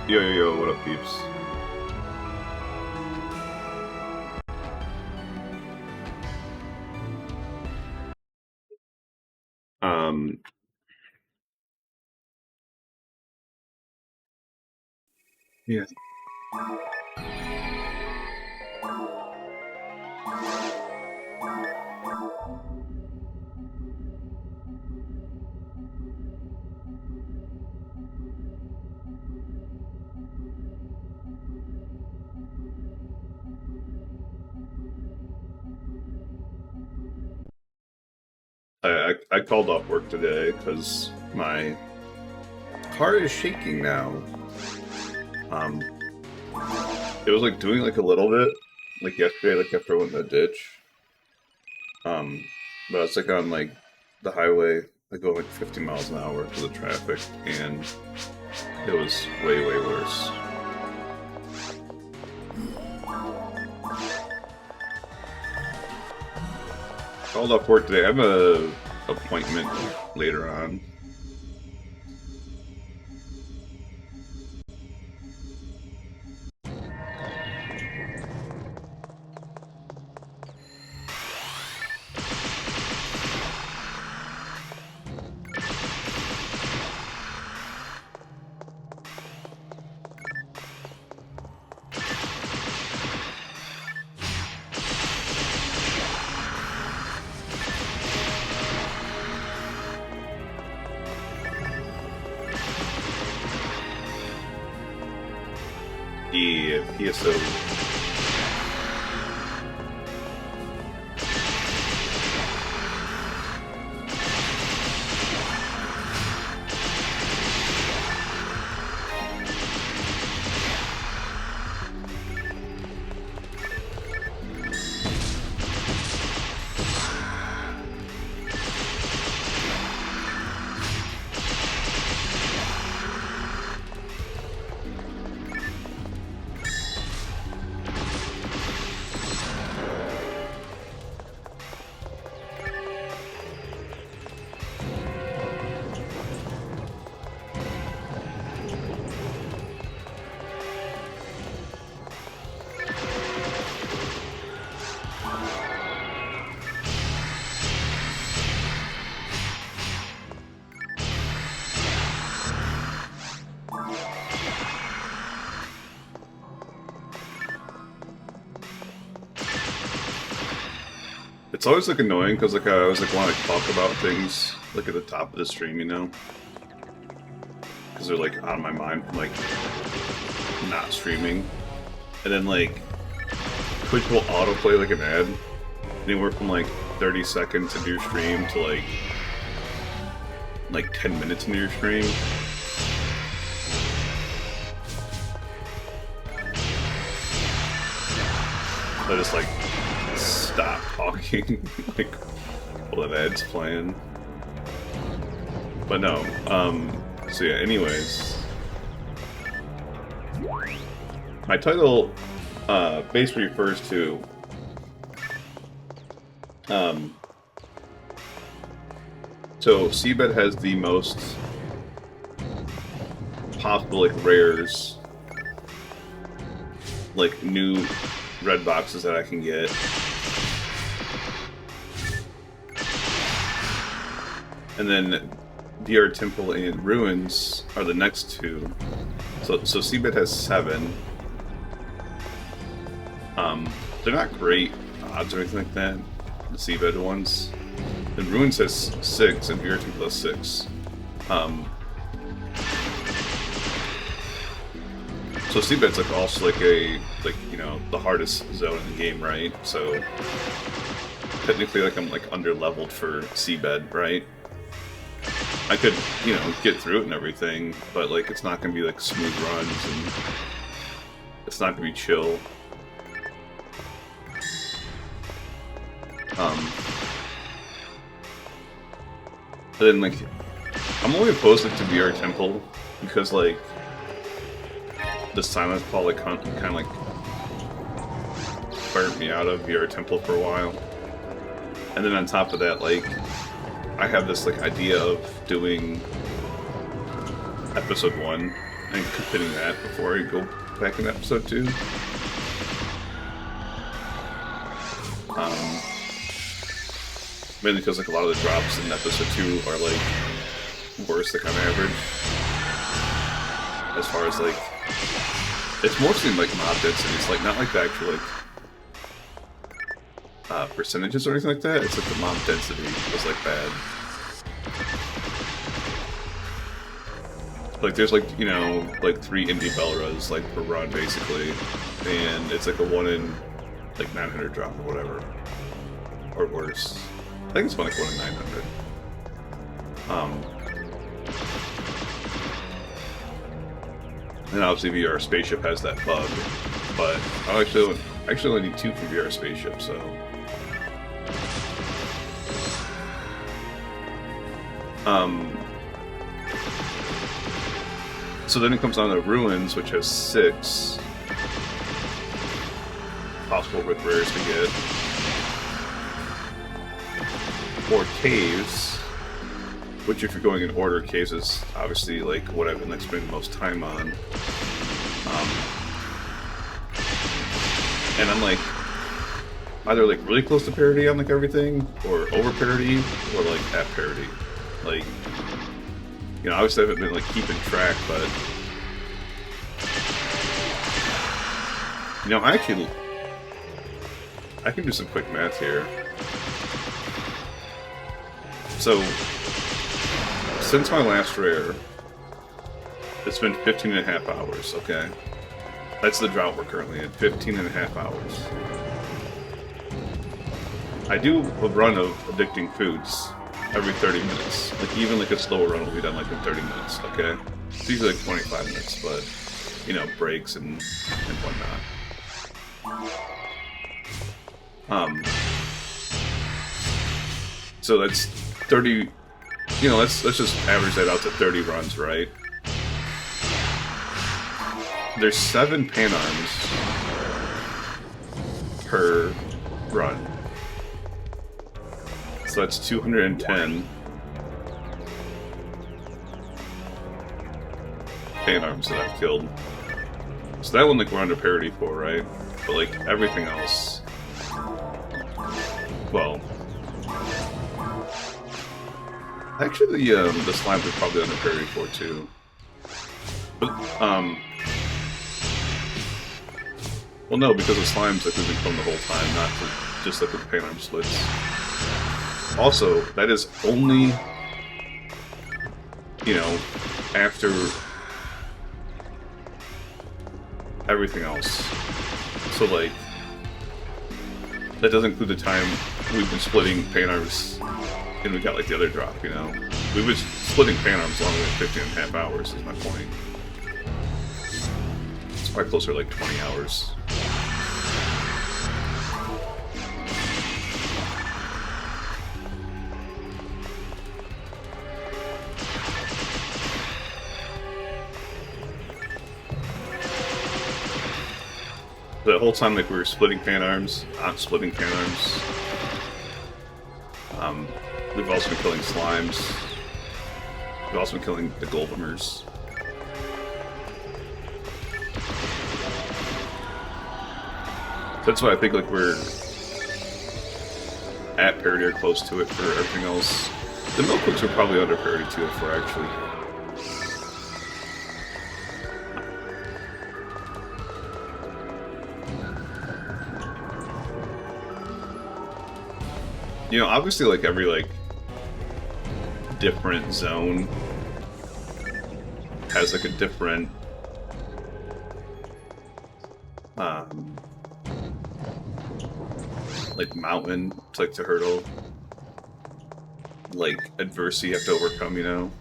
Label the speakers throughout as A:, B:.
A: Yo, yo, yo, what up, peeps? Um, yeah. I called off work today because my car is shaking now. It was like doing like a little bit, like yesterday, like after I went in the ditch. But it's like on like the highway, like going like 50 miles an hour to the traffic, and it was way, way worse. Called off work today. I have a appointment later on. Yeah, PSO. It's always like annoying because like I always like want to talk about things like at the top of the stream, you know, because they're like on my mind from like not streaming, and then like Twitch will autoplay like an ad anywhere from like 30 seconds into your stream to like 10 minutes into your stream. So I just like stop talking like while that ad's playing. But no, so yeah, anyways. My title basically refers to so Seabed has the most possible like rares, like new red boxes that I can get. And then DR Temple and Ruins are the next two. So Seabed has 7. They're not great odds or anything like that, the Seabed ones. And Ruins has 6 and DR Temple has 6. So Seabed's like also like you know, the hardest zone in the game, right? So technically like I'm like under leveled for Seabed, right? I could, you know, get through it and everything, but like it's not gonna be like smooth runs and it's not gonna be chill. But then like I'm only opposed to VR Temple because like the Silence Paul like kind of like burnt me out of VR Temple for a while. And then on top of that, like I have this like idea of doing episode 1 I'm completing that before I go back in episode 2. Mainly because like a lot of the drops in episode 2 are like worse than average. As far as like, it's mostly like mob density. It's like not like the actual like percentages or anything like that. It's like the mob density is like bad. Like there's like, you know, like 3 indie Belras like per run basically, and it's like a 1 in like 900 drop or whatever, or worse. I think it's like 1 in 900. And obviously VR Spaceship has that bug, but I actually only need 2 for VR Spaceship, so. So then it comes down to Ruins, which has 6 possible with rares to get. Or Caves, which if you're going in order, Caves is obviously like what I've been like spending the most time on. And I'm like either like really close to parity on like everything, or over parity, or like at parity. Like, you know, obviously I haven't been like keeping track, but you know, I can do some quick math here. So, since my last rare, it's been 15.5 hours, okay? That's the drought we're currently in, 15.5 hours. I do a run of Addicting Foods every 30 minutes. Like, even like a slower run will be done like in 30 minutes, okay? It's usually like 25 minutes, but, you know, breaks and whatnot. So that's 30, you know, let's just average that out to 30 runs, right? There's 7 pan arms per run. So that's 210 pan arms that I've killed. So that one, like, we're under parity for, right? But, like, everything else, well, actually, the slimes are probably under parity for, too. But, well, no, because the slimes, like, we've been killing the whole time, not just, like, with the pan arm splits. Also, that is only, you know, after everything else. So, like, that doesn't include the time we've been splitting pan arms and we got, like, the other drop, you know? We've been splitting pan arms longer than 15.5 hours, is my point. It's probably closer to, like, 20 hours. The whole time, like, we were splitting pan arms, not splitting pan arms. We've also been killing slimes. We've also been killing the goldemers. That's why I think, like, we're at parity or close to it for everything else. The milk hooks are probably under parity too, if we're actually. You know, obviously, like, every, like, different zone has, like, a different, like, mountain, like, to hurdle, like, adversity you have to overcome, you know?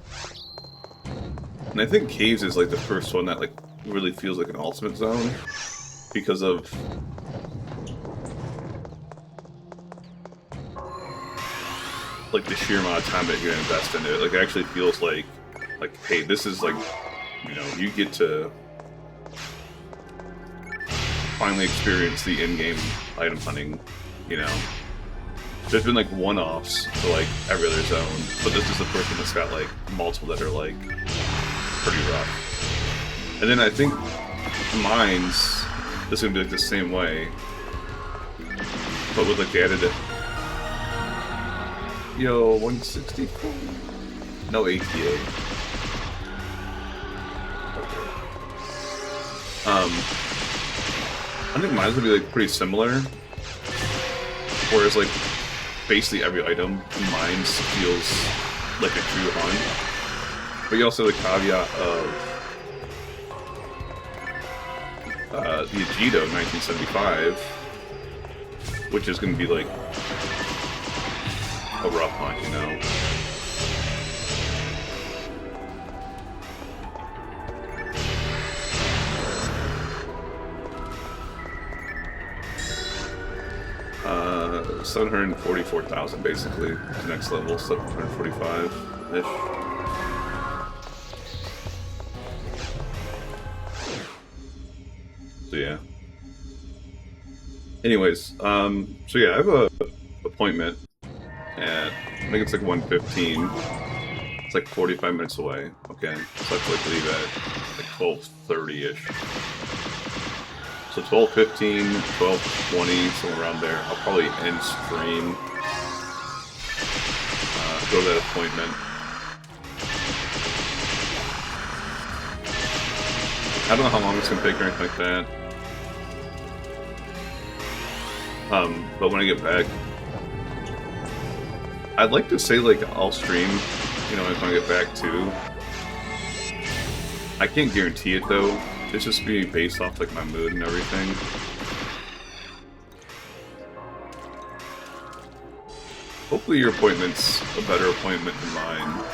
A: And I think Caves is, like, the first one that, like, really feels like an ultimate zone, because of like the sheer amount of time that you're gonna invest into it. Like, it actually feels like, hey, this is like, you know, you get to finally experience the in-game item hunting, you know. There's been like one-offs for like every other zone, but this is the first one that's got like multiple that are like pretty rough. And then I think mine's is gonna be like the same way, but with like the added. Yo, 164. No ATA. I think mine's gonna be like pretty similar. Whereas like basically every item in mines feels like a true hunt. But you also have the caveat of the Agito 1975, which is gonna be like a rough hunt, you know. $744,000 basically. The next level, 745-ish. So yeah. Anyways, so yeah, I have a appointment at, I think it's like 1:15. It's like 45 minutes away. Okay, so I have to like leave at like 12:30-ish. So 12:15, 12:20, somewhere around there. I'll probably end stream. Go to that appointment. I don't know how long it's gonna take or anything like that. But when I get back, I'd like to say like I'll stream, you know, when I get back too. I can't guarantee it though. It's just be based off like my mood and everything. Hopefully your appointment's a better appointment than mine.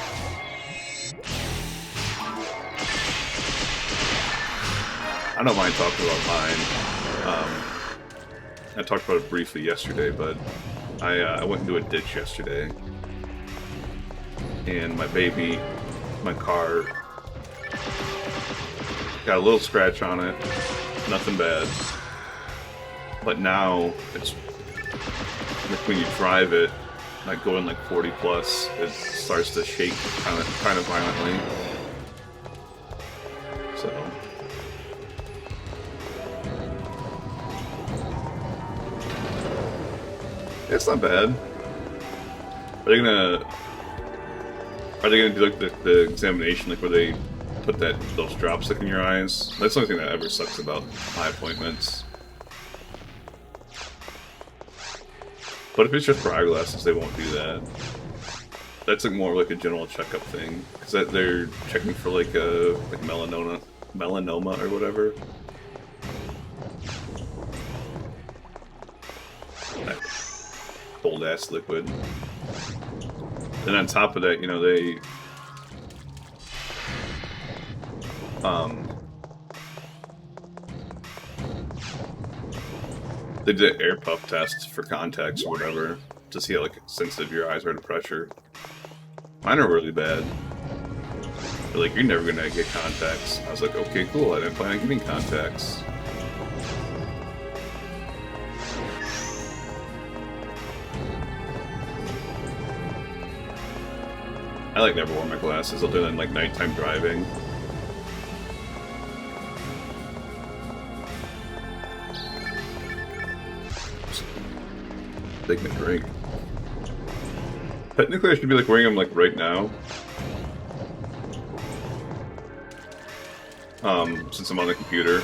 A: I don't mind talking about mine. I talked about it briefly yesterday, but I went into a ditch yesterday. And my baby, my car, got a little scratch on it. Nothing bad. But now, it's like when you drive it, like going like 40 plus, it starts to shake kind of violently. So it's not bad. Are they gonna do like the examination, like where they put those drops like in your eyes? That's the only thing that ever sucks about eye appointments. But if it's just for eyeglasses, they won't do that. That's like more like a general checkup thing, because they're checking for like melanoma or whatever. That cold ass liquid. And on top of that, you know, they did an air puff test for contacts or whatever to see how like sensitive your eyes are to pressure. Mine are really bad. They're like, you're never gonna get contacts. I was like, okay, cool. I didn't plan on getting contacts. I like never wear my glasses other than like nighttime driving. Taking a drink. Technically, I should be like wearing them like right now. Since I'm on the computer.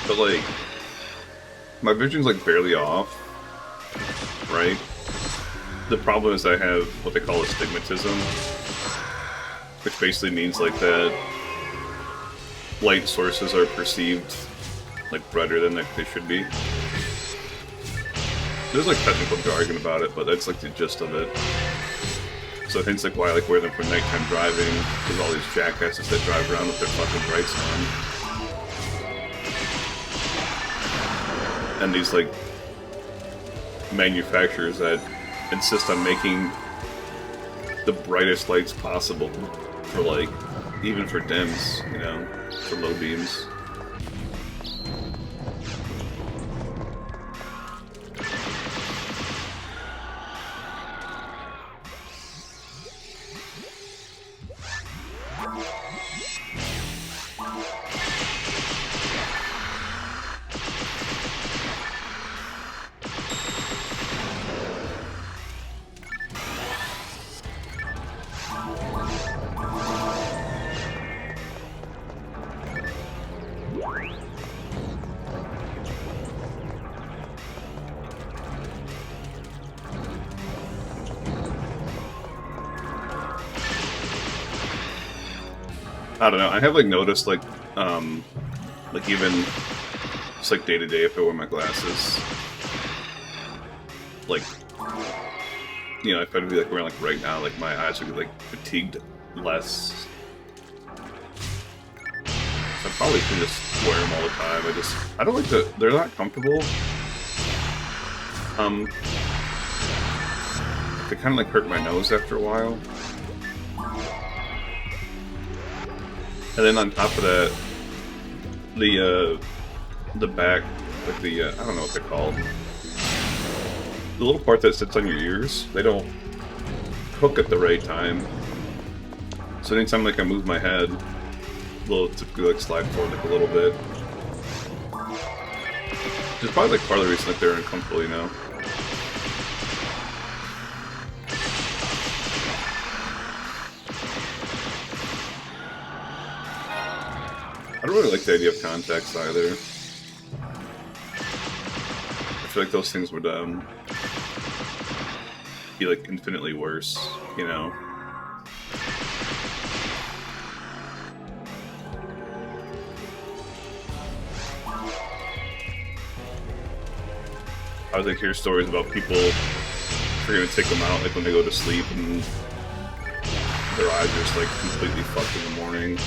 A: But like, my vision's like barely off, right? The problem is I have what they call astigmatism, which basically means like that light sources are perceived like brighter than they should be. There's like technical jargon about it, but that's like the gist of it. So hence like why I like wear them for nighttime driving, because all these jackasses that drive around with their fucking brights on. And these like manufacturers that insist on making the brightest lights possible for like, even for dims, you know, for low beams. I don't know. I have like noticed like even just like day to day if I wear my glasses, like you know if I'd be like wearing like right now, like my eyes would be like fatigued less. I probably can just wear them all the time. I don't like they're not comfortable. They kind of like hurt my nose after a while. And then on top of that, the back, like I don't know what they're called. The little part that sits on your ears, they don't hook at the right time. So anytime like I move my head, they'll typically like slide forward like a little bit. Just probably like part of the reason like they're uncomfortable, you know. I don't really like the idea of contacts either. I feel like those things would be like infinitely worse, you know. I would like hear stories about people who are gonna take them out like when they go to sleep and their eyes are just like completely fucked in the morning.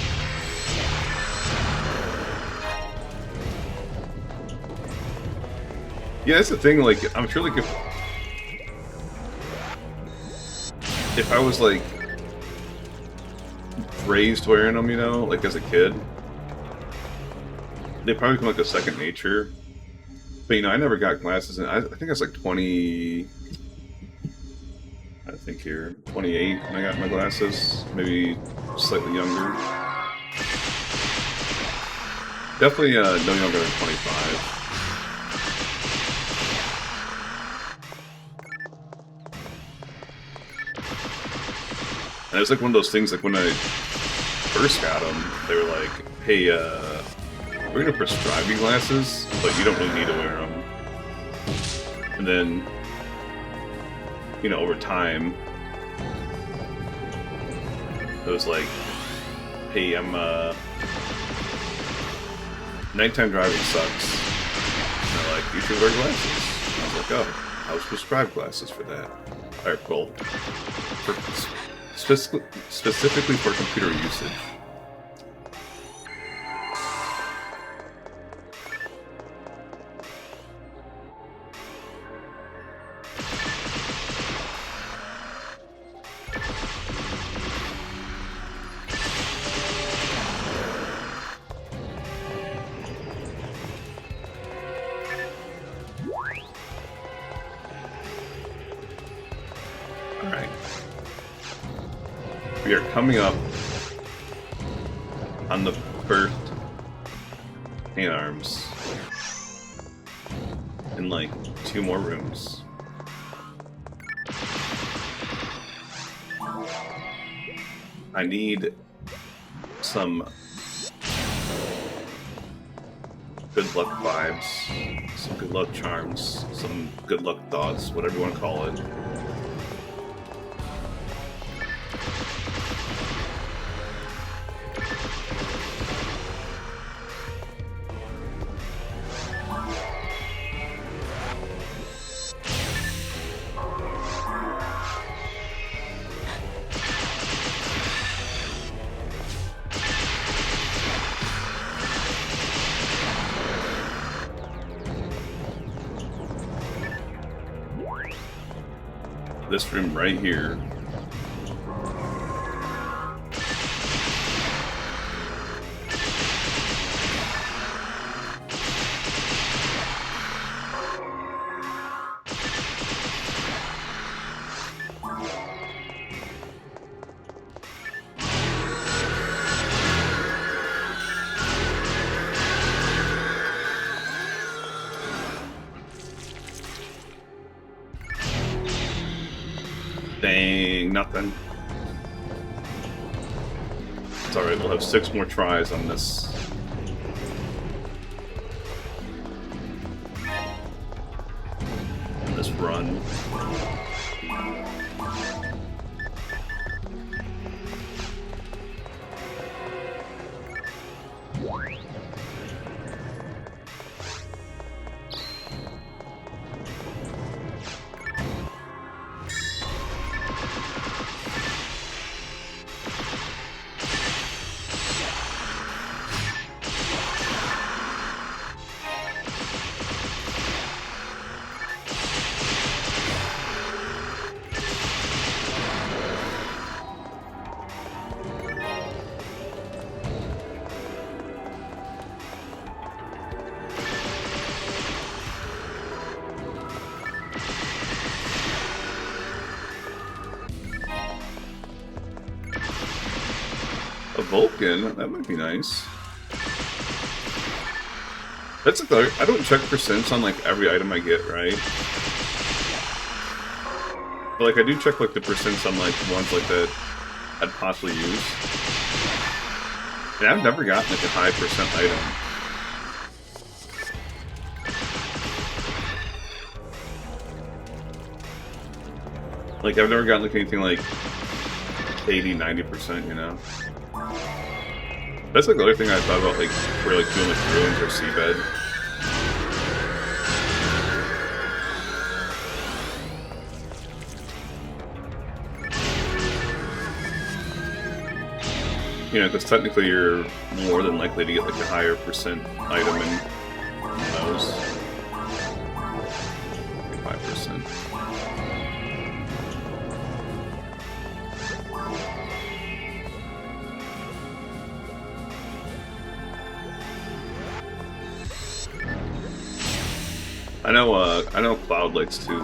A: Yeah, that's the thing, like, I'm sure, like, if I was, like, raised wearing them, you know, like, as a kid, they probably become, like, a second nature. But, you know, I never got glasses, and I think I was, like, 20... I think here, 28 when I got my glasses, maybe slightly younger. Definitely no younger than 25. And it was like one of those things, like when I first got them, they were like, hey, we're going to prescribe you glasses, but you don't really need to wear them. And then, you know, over time, it was like, hey, nighttime driving sucks. And they're like, you should wear glasses. And I was like, oh, I was prescribed glasses for that. Alright, cool. Specifically for computer usage. Alright. We are coming up on the first hand arms in like 2 more rooms. I need some good luck vibes, some good luck charms, some good luck thoughts, whatever you want to call it. This room right here. Dang, nothing. It's alright, we'll have 6 more tries on this. On this run. Vulcan, that might be nice. That's like, I don't check percents on like every item I get, right? But like I do check like the percents on like ones like that I'd possibly use. And I've never gotten like a high percent item. Like I've never gotten like anything like 80-90%, you know? That's like the other thing I thought about, like, for like doing like ruins or seabed. You know, because technically you're more than likely to get like a higher percent item in those. 5%. I know Cloud likes to, he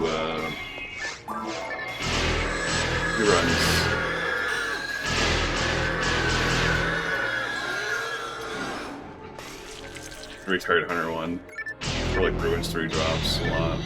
A: runs Retired Hunter one for like Ruins 3 drops a lot.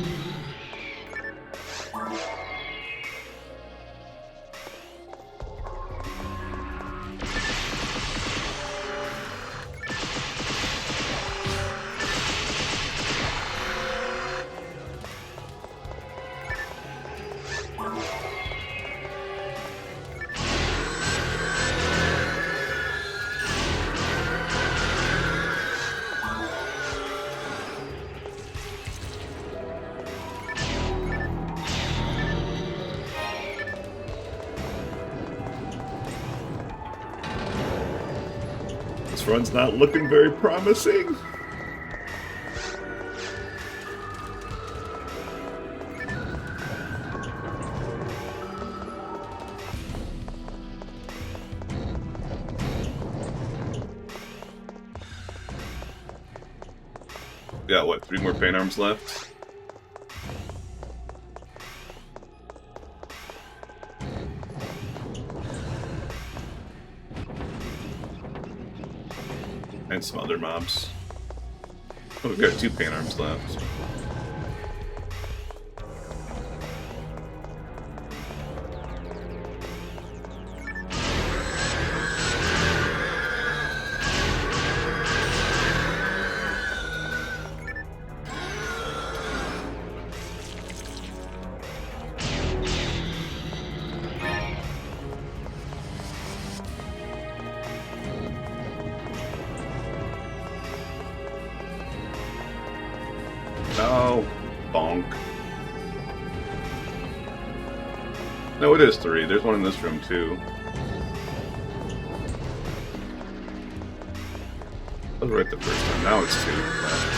A: This run's not looking very promising. Got what, 3 more paint arms left? And some other mobs. Oh, we've got 2 paint arms left. Oh, bonk. No, it is 3. There's one in this room, too. I was right the first time. Now it's 2 left.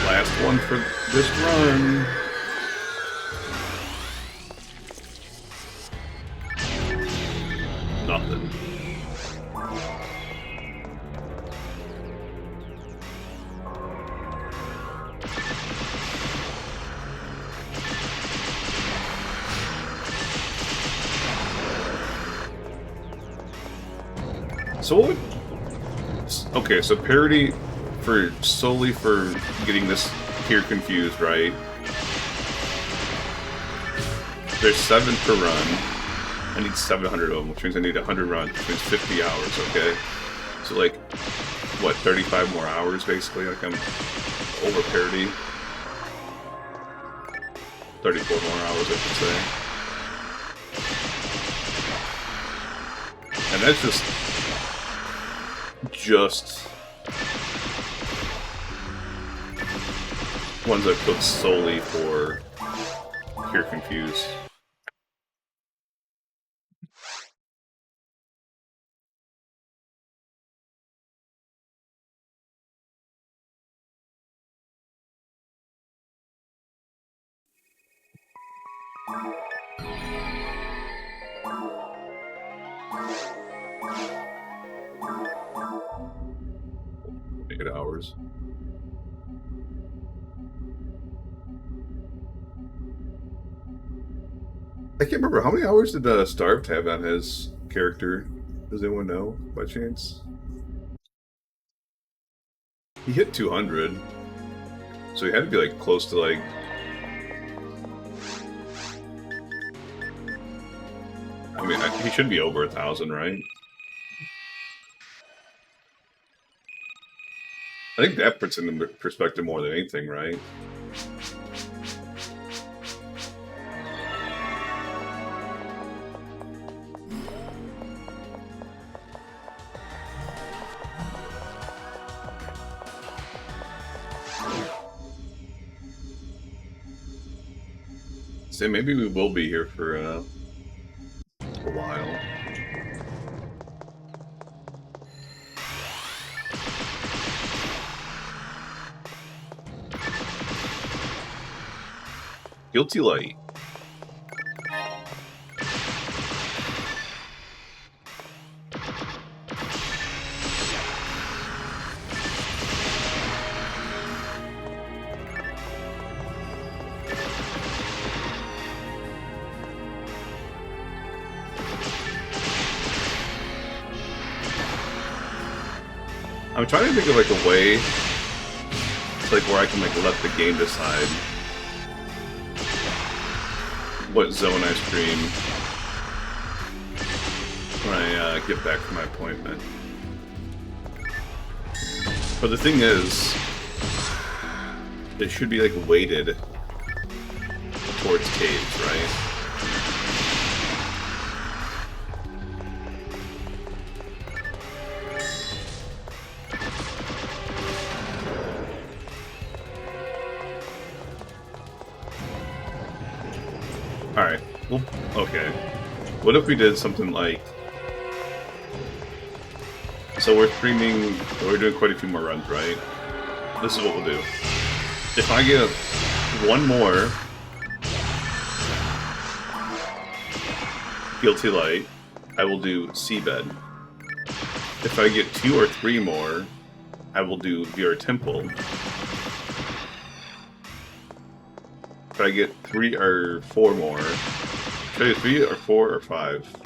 A: Last one for this run. Nothing. So what would... Okay, so parity for solely for getting this Here confused, right? There's 7 per run. I need 700 of them, which means I need 100 runs, which means 50 hours, okay? So, like, what, 35 more hours, basically? Like, I'm over parity. 34 more hours, I should say. And that's just ones I've put solely for Here Confused. Hours. I can't remember, how many hours did Starved have on his character? Does anyone know, by chance? He hit 200, so he had to be like close to like... I mean, he should be over 1,000, right? I think that puts it into perspective more than anything, right? So maybe we will be here for a while. Guilty Light. I'm trying to think of like a way, like where I can like let the game decide what zone I stream when I get back from my appointment. But the thing is, it should be like weighted towards caves, right? Alright, well, okay. What if we did something like... So we're doing quite a few more runs, right? This is what we'll do. If I get one more Guilty Light, I will do Seabed. If I get 2 or 3 more, I will do VR Temple. If I get 3 or 4 more, should I do 3 or 4 or 5?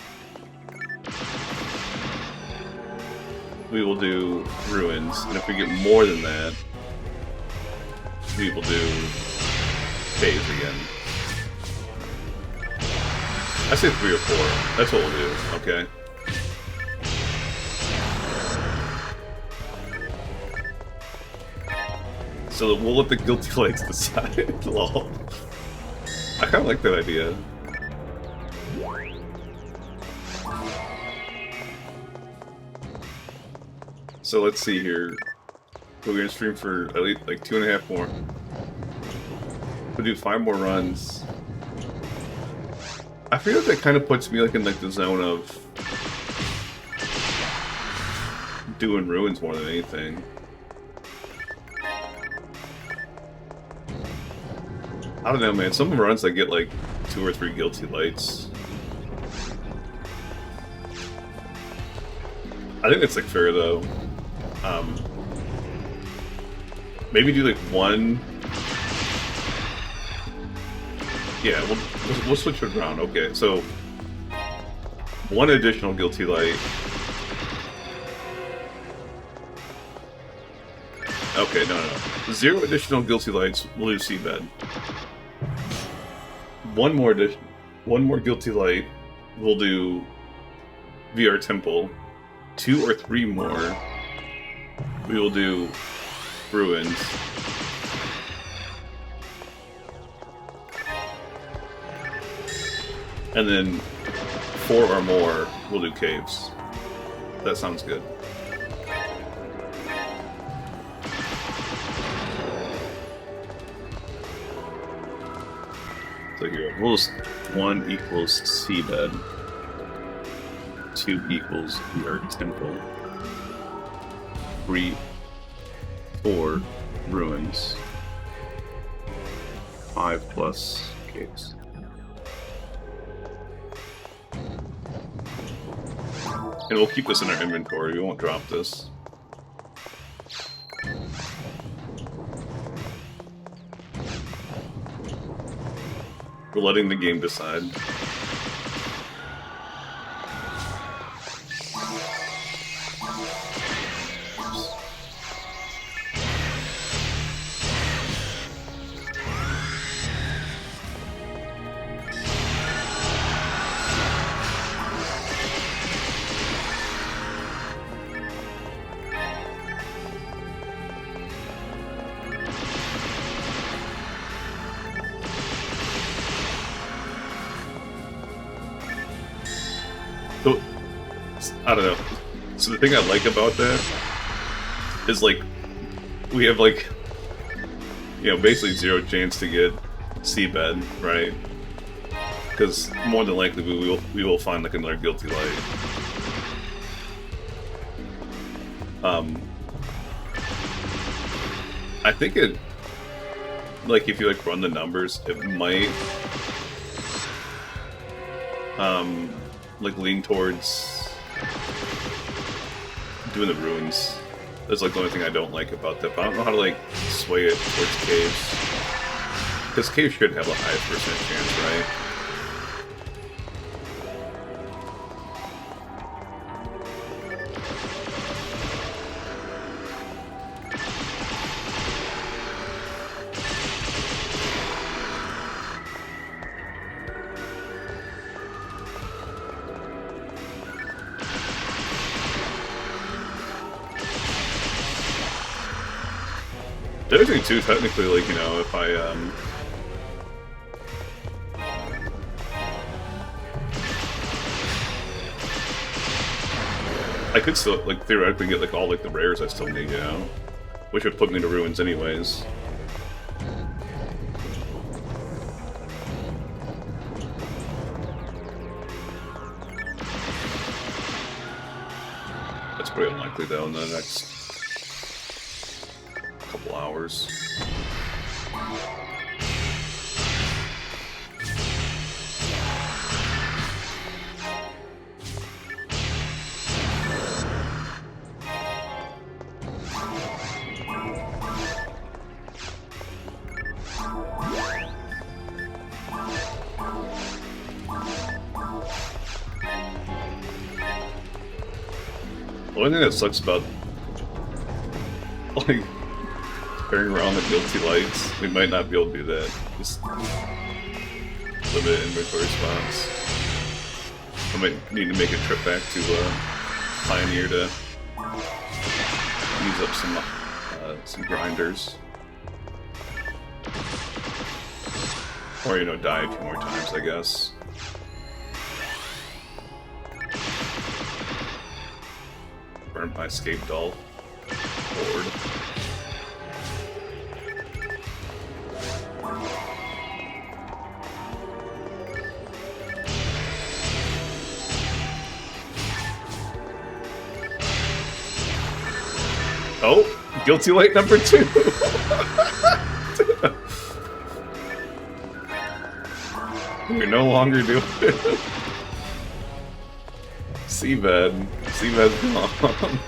A: We will do Ruins, and if we get more than that, we will do Phase again. I say 3 or 4. That's what we'll do, okay? So we'll let the Guilty Lights decide. Lol. I kind of like that idea. So let's see here. We're gonna stream for at least like 2.5 more. We'll do 5 more runs. I feel like that kind of puts me like in like the zone of doing Ruins more than anything. I don't know, man. Some runs I get like 2 or 3 Guilty Lights. I think that's like fair though. Maybe do like 1. Yeah, we'll switch it around. Okay, so 1 additional Guilty Light. Okay, no. 0 additional guilty lights will do Seabed. One more guilty light will do VR Temple. 2 or 3 more we will do Ruins. And then 4 or more will do Caves. That sounds good. So here, rules 1 equals Seabed, 2 equals VR Temple, 3, 4 Ruins, 5 plus Caves. And we'll keep this in our inventory, we won't drop this. We're letting the game decide. So, I don't know. So the thing I like about that is, like, we have, like, you know, basically 0 chance to get Seabed, right? Because more than likely we will find, like, another guilty light. I think it, like, if you, like, run the numbers, it might like lean towards doing the Ruins. That's like the only thing I don't like about that, but I don't know how to like sway it towards Caves. Because Caves should have a high percent chance, right? The other thing too, technically, like, you know, if I could still, like, theoretically get, like, all, like, the rares I still need, you know? Which would put me to Ruins anyways. That's pretty unlikely, though, in the next couple hours. The only thing that sucks about, like, carrying around the guilty lights, we might not be able to do that. Just limit inventory spots. I might need to make a trip back to Pioneer to use up some grinders. Or, you know, die a few more times, I guess. Burn my escape doll board. Oh, guilty light number 2. We're no longer doing it. Seabed. Seabed's gone.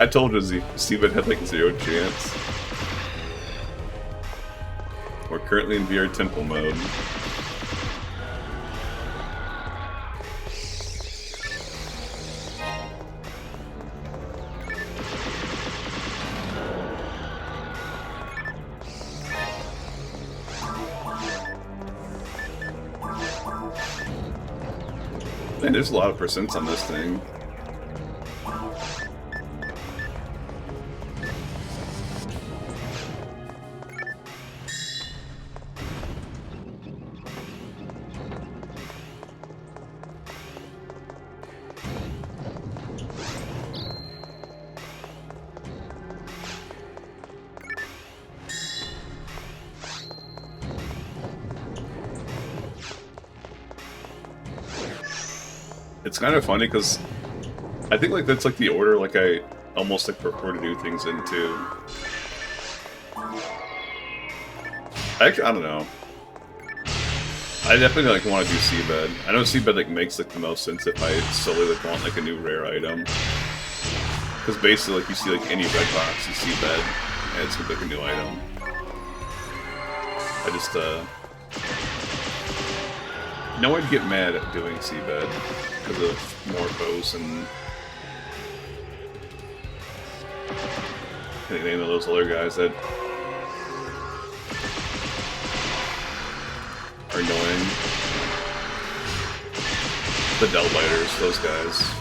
A: I told you Seabed had like 0 chance. We're currently in VR Temple mode. Man, there's a lot of percents on this thing. It's kind of funny because I think like that's like the order like I almost like prefer to do things into. Actually, I don't know. I definitely like want to do Seabed. I know Seabed like makes like the most sense if I solely like want like a new rare item. Because basically like you see like any red box you Seabed and it's like a new item. I just no one would get mad at doing Seabed because of Morphos and any of those other guys that are annoying. The Delbiters, those guys.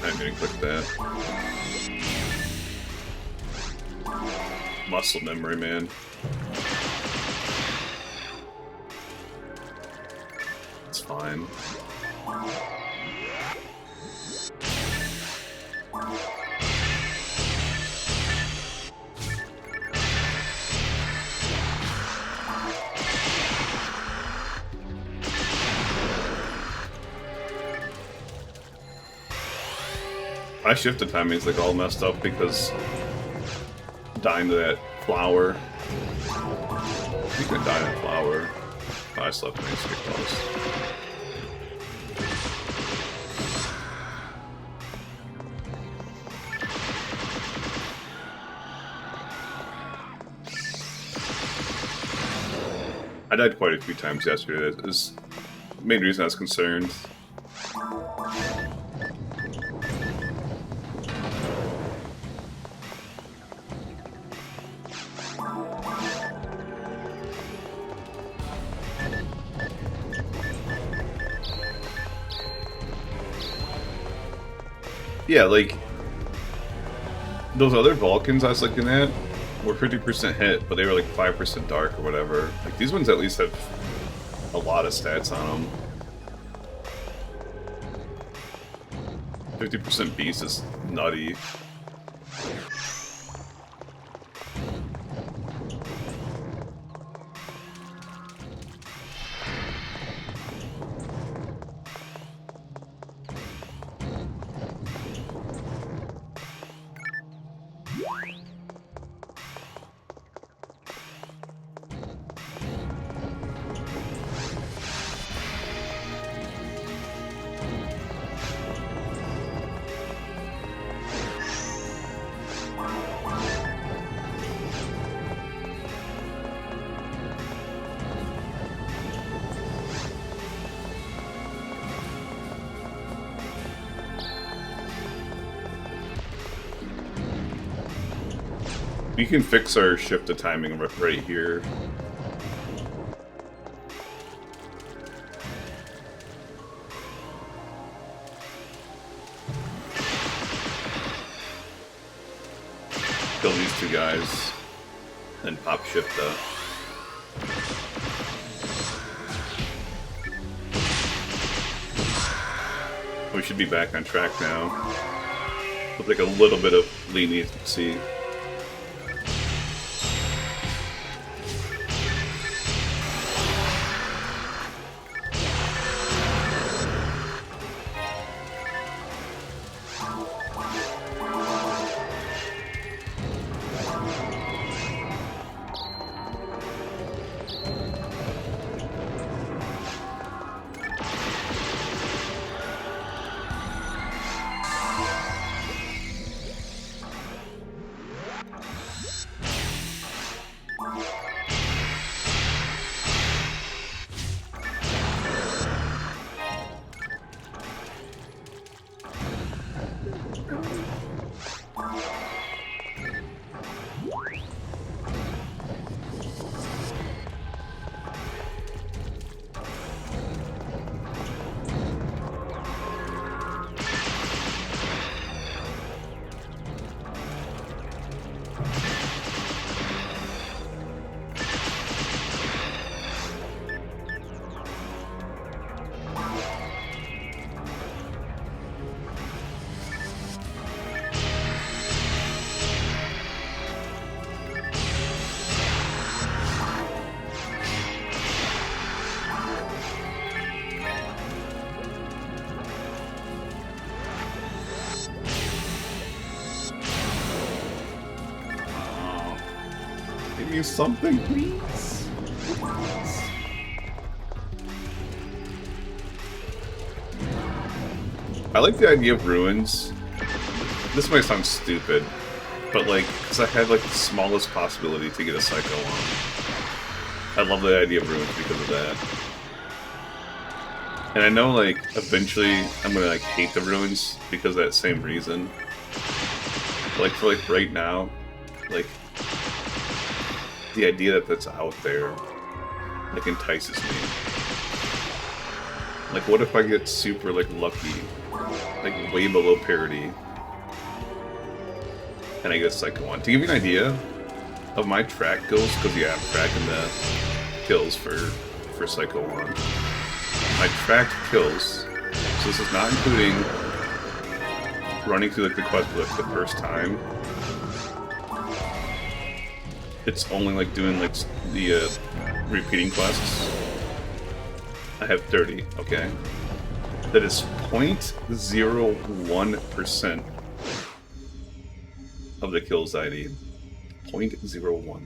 A: I didn't click that. Muscle memory, man. It's fine. My shift timing is like all messed up because dying to that flower. You can die to that flower. Oh, I slept nice, get close. I died quite a few times yesterday. That is the main reason I was concerned. Yeah, like, those other Vulcans I was looking at were 50% hit, but they were like 5% dark or whatever. Like, these ones at least have a lot of stats on them. 50% beast is nutty. We can fix our shift to timing right here. Kill these two guys. And pop shift though. We should be back on track now. With like a little bit of leniency. Give me something, please. I like the idea of ruins. This might sound stupid, but like, because I had like the smallest possibility to get a Psycho on. I love the idea of ruins because of that. And I know like, eventually I'm gonna like hate the ruins because of that same reason. But, like, for like right now, like, the idea that that's out there, like, entices me. Like, what if I get super, like, lucky, like, way below parity, and I get a Psycho 1? To give you an idea of my track kills, because, yeah, I'm tracking the kills for Psycho 1. My tracked kills, so this is not including running through, like, the quest for, like, the first time. It's only like doing like the repeating quests. I have 30, okay? That is 0.01% of the kills I need. 0.01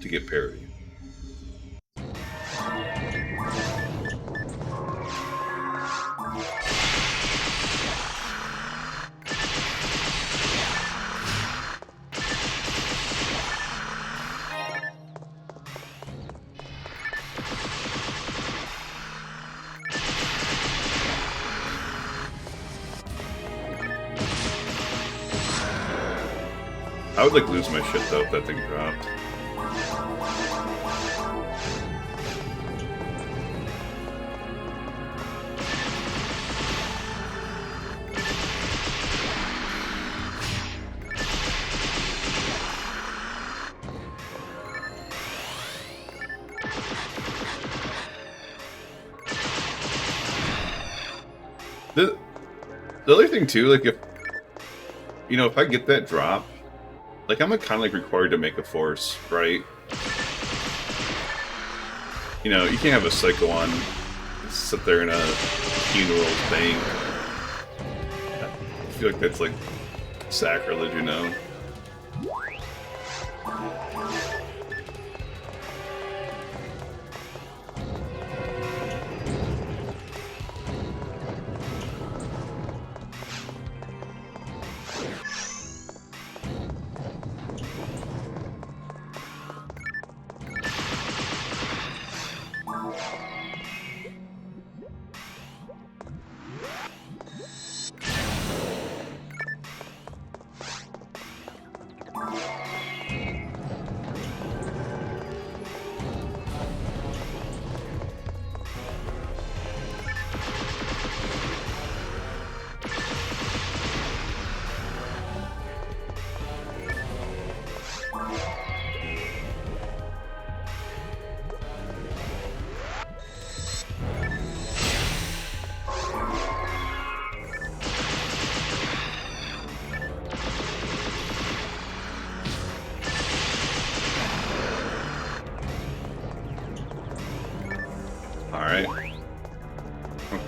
A: to get parity. I would like lose my shit though if that thing dropped. The other thing too, like if I get that drop, like I'm kind of like required to make a force, right? You can't have a Psycho on sit there in a funeral's bank. I feel like that's like sacrilege,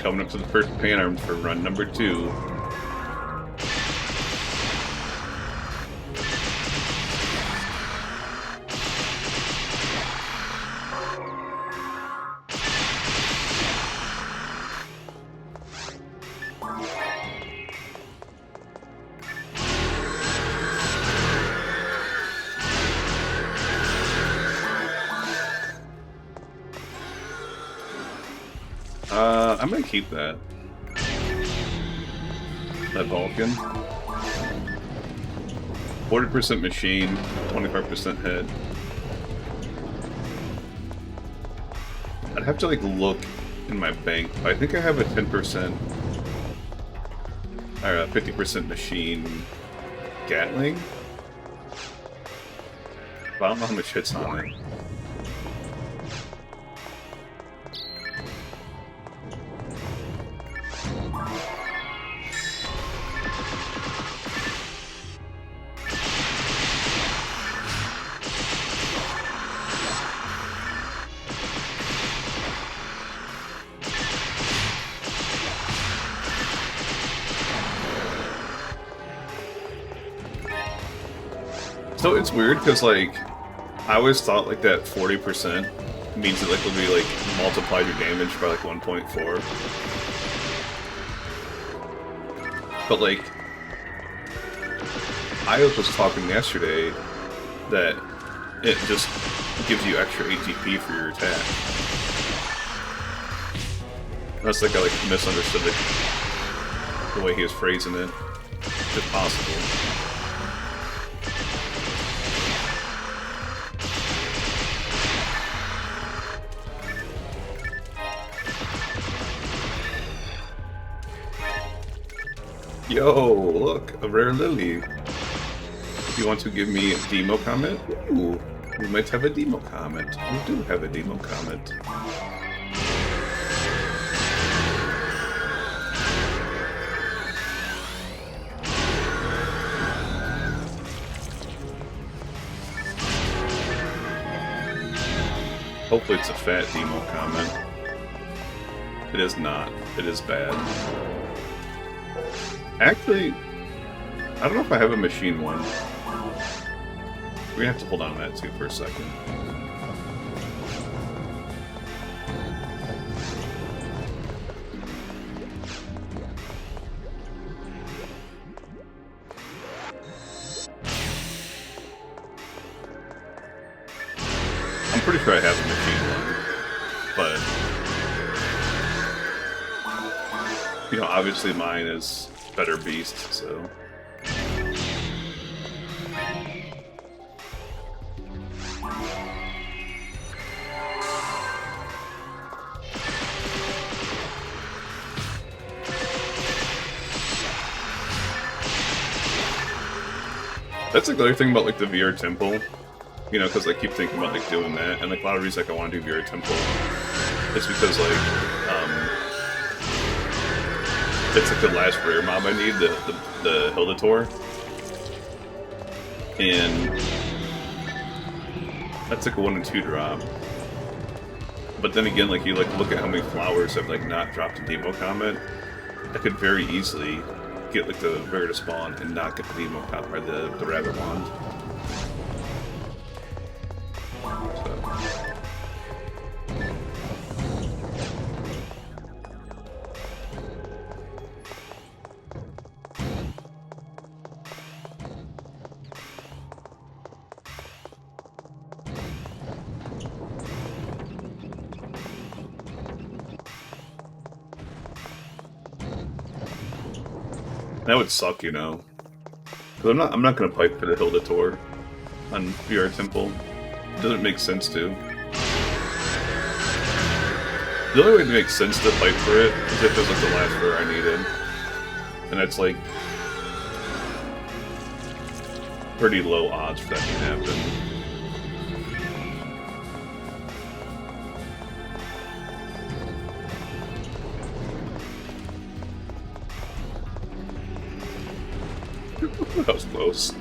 A: coming up to the first pan arm for run number 2. I'm gonna keep that. That Vulcan. 40% machine, 25% head. I'd have to like look in my bank, but I think I have a 10% or a 50% machine Gatling. But I don't know how much hits on it. So it's weird because like I always thought like that 40% means that like it'll be like multiply your damage by like 1.4. But like I was talking yesterday that it just gives you extra ATP for your attack. That's like I like misunderstood it, the way he was phrasing it. If possible. Yo, look, a rare lily. You want to give me a demo comment? Ooh, we might have a demo comment. We do have a demo comment. Hopefully it's a fat demo comment. It is not. It is bad. Actually, I don't know if I have a machine one. We're gonna have to hold on to that too for a second. I'm pretty sure I have a machine one, but you know, obviously mine is better beast, so. That's like the other thing about like the VR Temple, you know, because I keep thinking about like doing that, and like a lot of reasons like I want to do VR Temple is because like it's like the last rare mob I need, the Hildator, and that's like a 1 and 2 drop. But then again, like you like look at how many flowers have like not dropped a demo comment. I could very easily get like the rare to spawn and not get the demo comment or the rabbit wand. So. That would suck, you know. Cause I'm not gonna pipe for the Hildator on VR Temple. It doesn't make sense to. The only way it makes sense to pipe for it is if it's like the last rare I needed. And that's like pretty low odds for that to happen. That was close.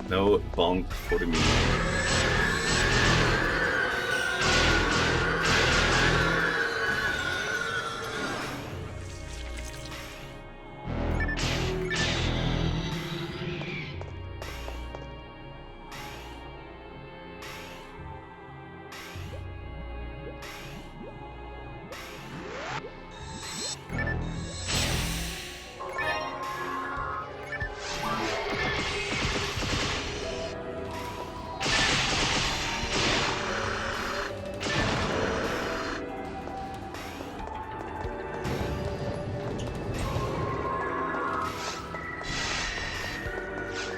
A: No bunk for me.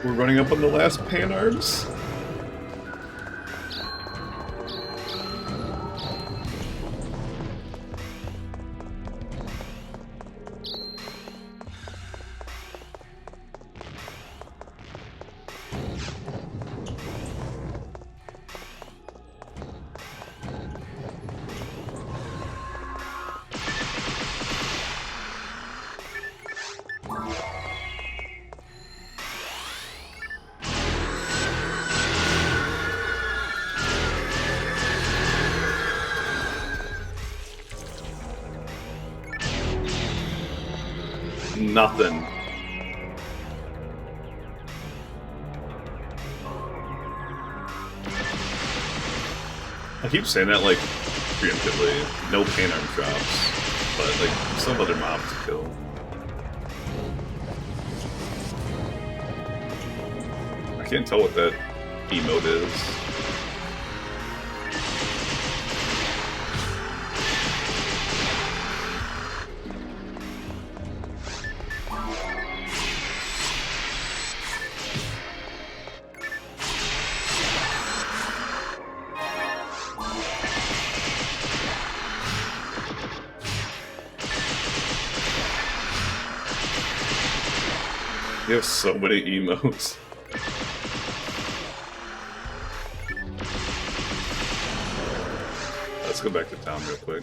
A: We're running up on the last pan arms. Nothing. I keep saying that like preemptively. No pain arm drops, but like some other mobs to kill. I can't tell what that emote is. You have so many emotes. Let's go back to town real quick.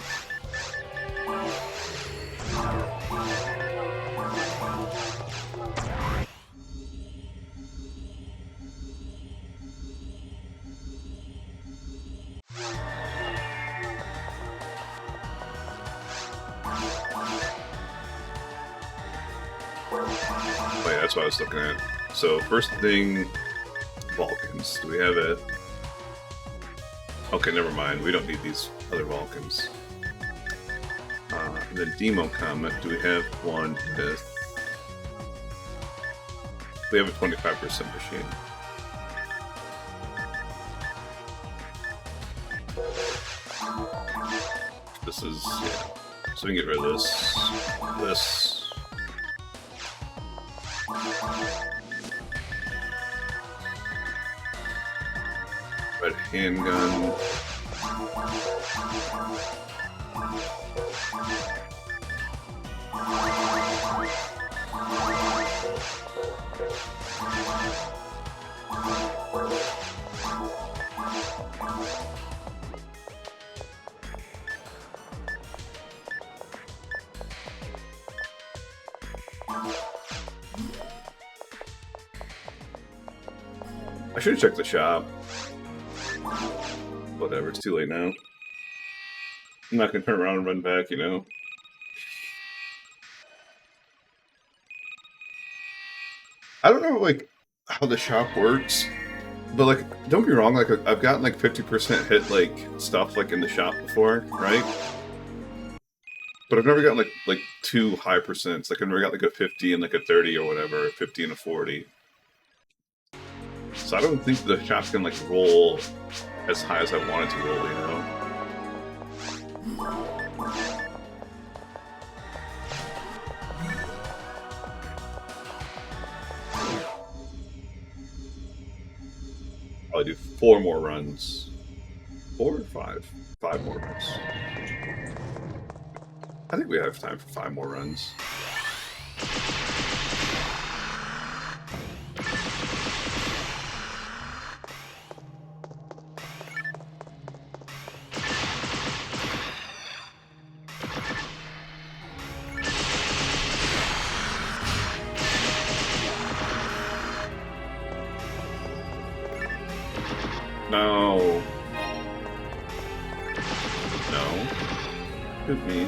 A: That's what I was looking at. So first thing, Vulcans. Do we have it? Okay, never mind. We don't need these other Vulcans. And then Demo Comet. Do we have one with... We have a 25% machine. This is... yeah. So we can get rid of this. This... red handgun. I should have checked the shop. Whatever, it's too late now. I'm not gonna turn around and run back, you know? I don't know, like, how the shop works, but, like, don't be wrong, like, I've gotten, like, 50% hit, like, stuff, like, in the shop before, right? But I've never gotten, like, two high percents. Like, I've never got, like, a 50 and, like, a 30 or whatever, a 50 and a 40. So I don't think the shop can, like, roll as high as I want it to roll, you know? I'll do 4 more runs. 4 or 5? 5 more runs. I think we have time for 5 more runs. No. No. Shoot me.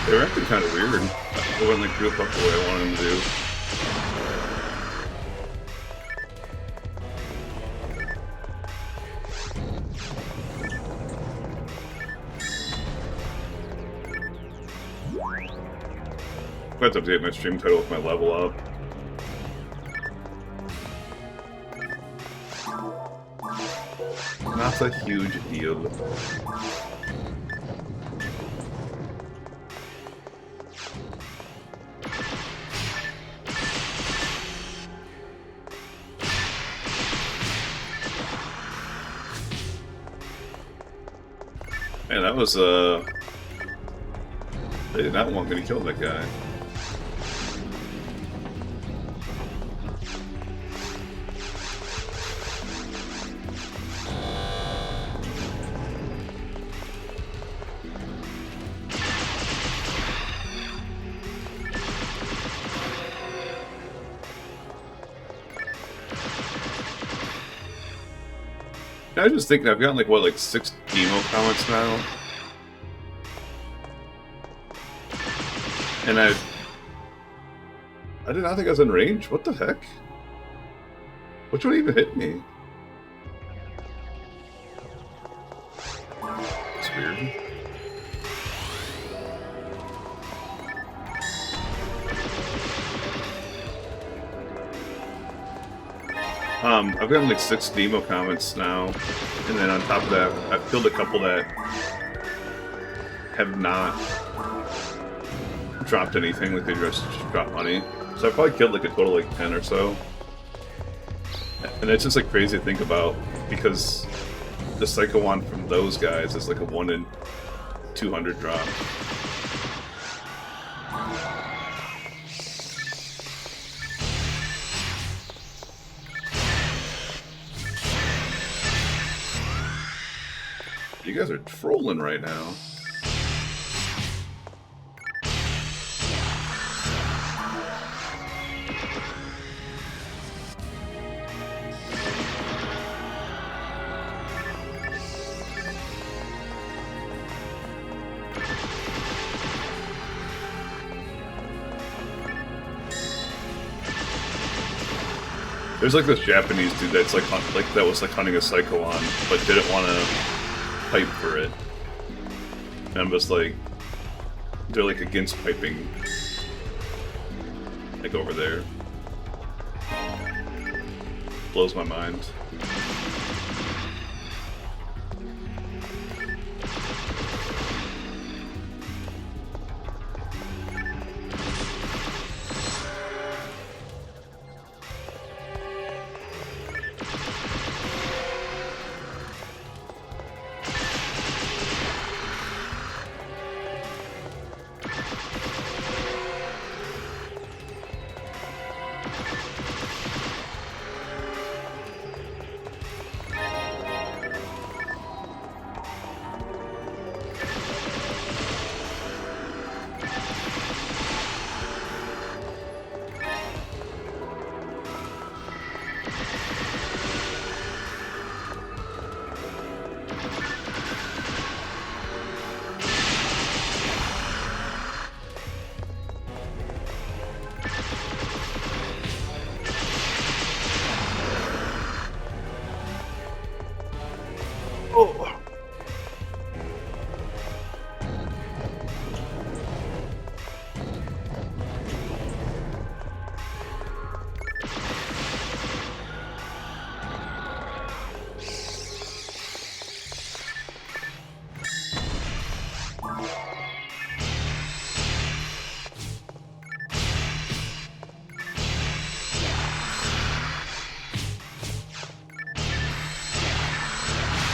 A: They were acting kind of weird. They wouldn't like group up the way I wanted them to do. I have to update my stream title with my level up. Not a huge deal. Man, that was, they did not want me to kill that guy. I just think I've gotten like what, like 6 demo comments now, and I did not think I was in range. What the heck? Which one even hit me? It's weird. I've gotten like 6 demo comments now, and then on top of that, I've killed a couple that have not dropped anything, like they just dropped money. So I probably killed like a total like 10 or so. And it's just like crazy to think about, because the Psycho Wand from those guys is like a 1 in 200 drop. You guys are trolling right now. There's like this Japanese dude that's like that was like hunting a Psycho on, but didn't want to pipe for it. And I'm just like, they're like against piping, like over there. Blows my mind.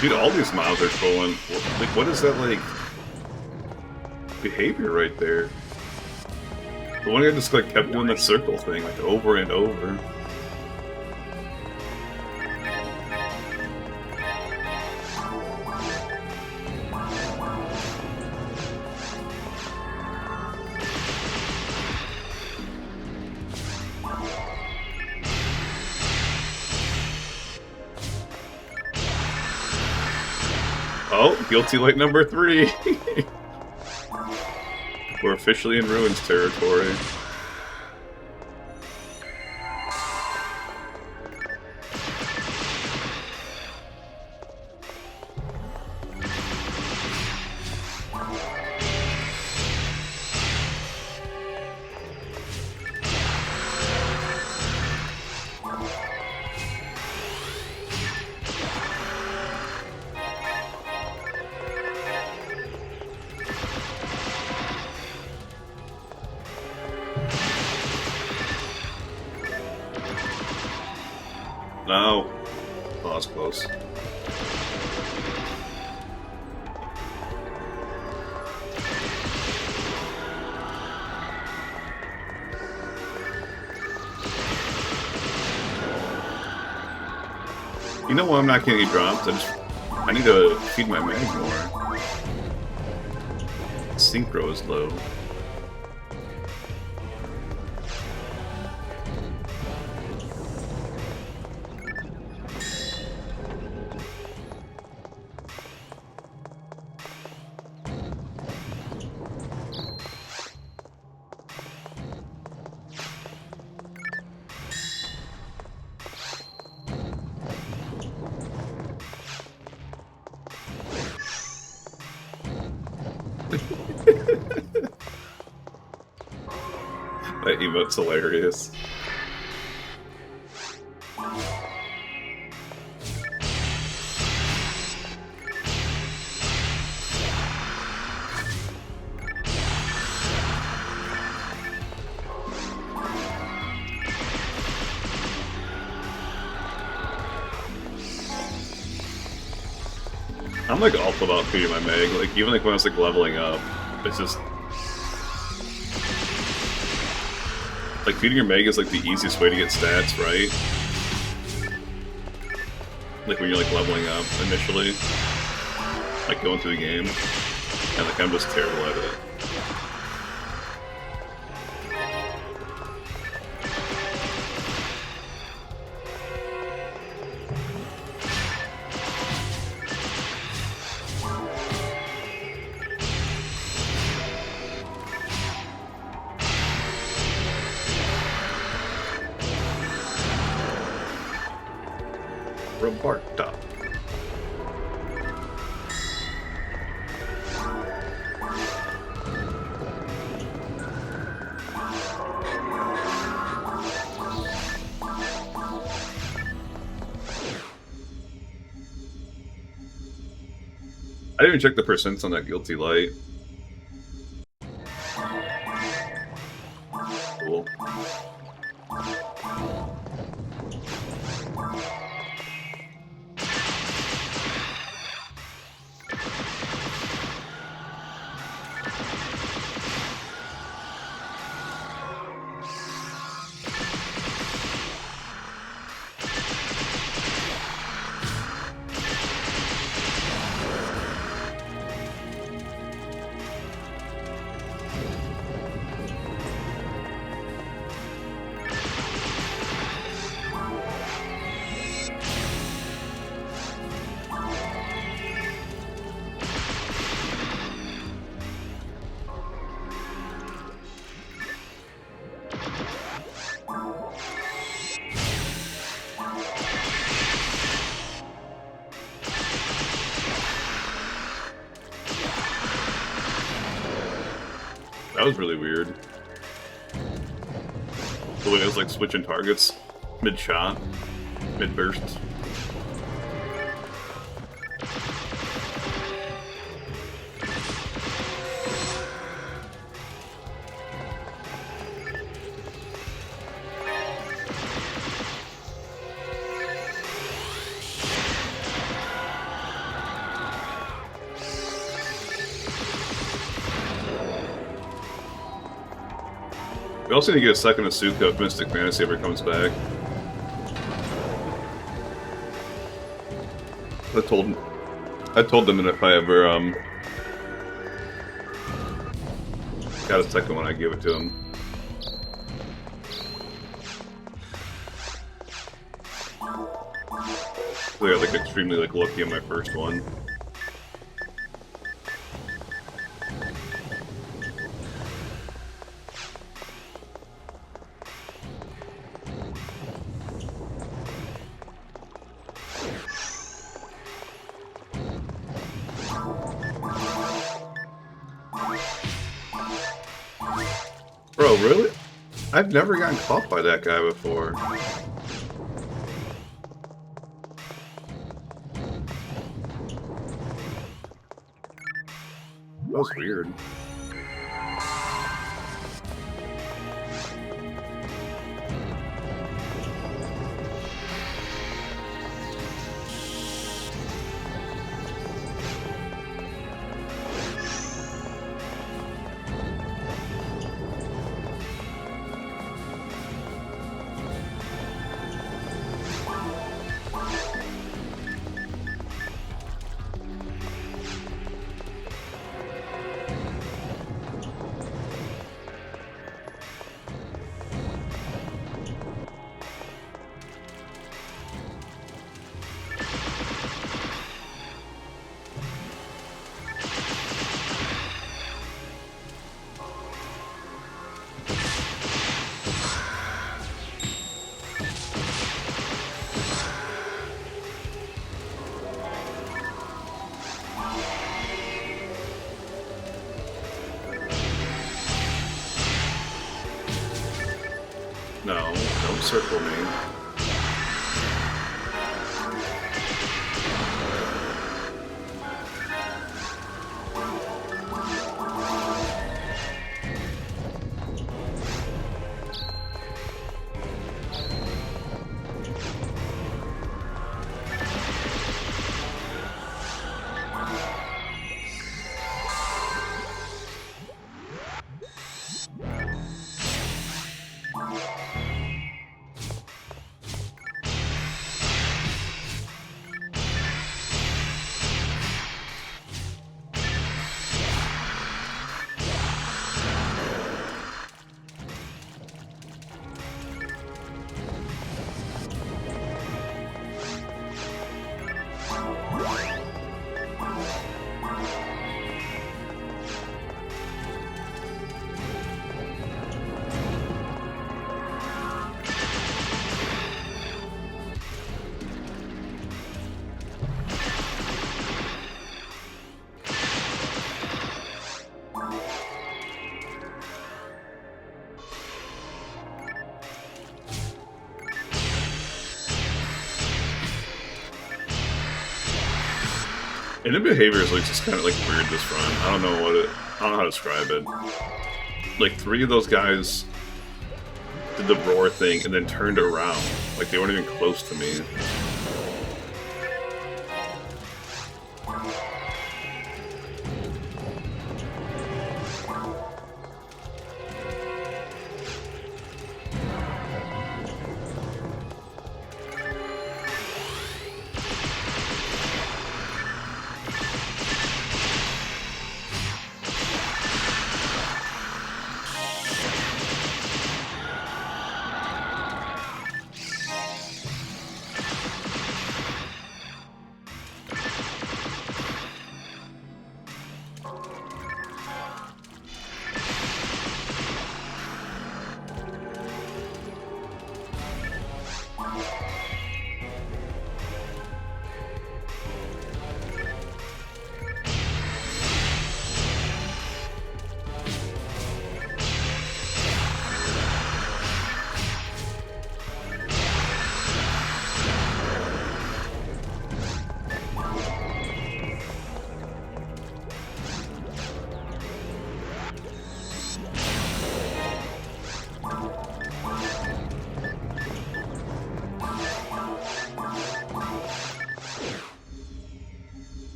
A: Dude, all these mobs are trolling. Like, what is that, like, behavior right there? The one guy just, like, kept doing that circle thing, like, over and over. Oh, guilty like number 3. We're officially in Ruins territory. No. Oh, that's close. You know why I'm not getting any drops? I need to feed my mag more. Synchro is low. That emote's hilarious. I'm like awful about feeding my mag. Like even like when I was like leveling up, it's just like feeding your mag is like the easiest way to get stats, right? Like when you're like leveling up initially, like going through the game, and like I'm just terrible at it. Roberta. I didn't even check the percents on that guilty light. Cool. That was really weird. The way I was like switching targets mid-shot, mid-burst. We also need to get a second Asuka if Mystic Phantasy ever comes back. I told them that if I ever got a second one, I'd give it to him. So I got like extremely like lucky on my first one. Oh, really? I've never gotten caught by that guy before. That was weird. No, don't circle me. And the behavior is like just kind of like weird this run. I don't know how to describe it. Like 3 of those guys did the roar thing and then turned around. Like they weren't even close to me.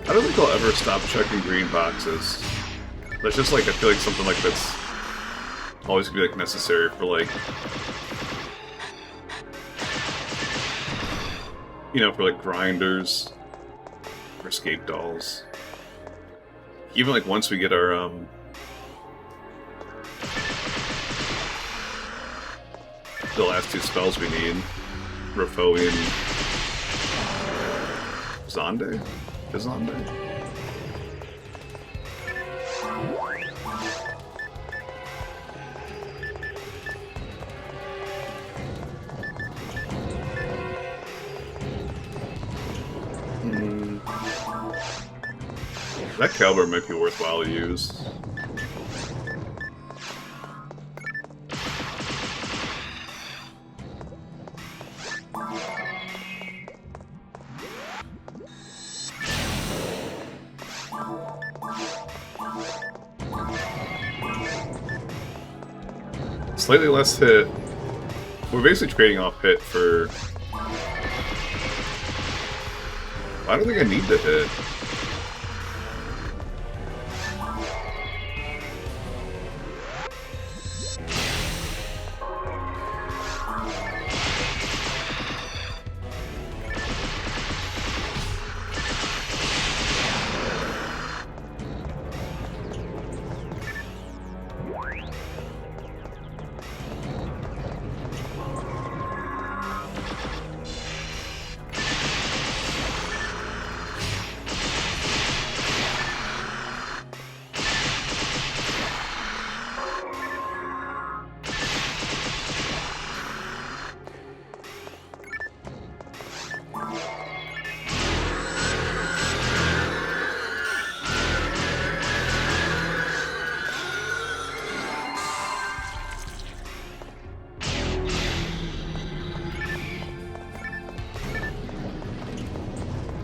A: I don't think I'll ever stop checking green boxes. That's just like, I feel like something like that's always gonna be like necessary for like You know, for like grinders, or escape dolls. Even like once we get our the last two spells we need, Rafoi and Zonde? Zonde? That caliber might be worthwhile to use. Slightly less hit. We're basically trading off hit for... I don't think I need the hit.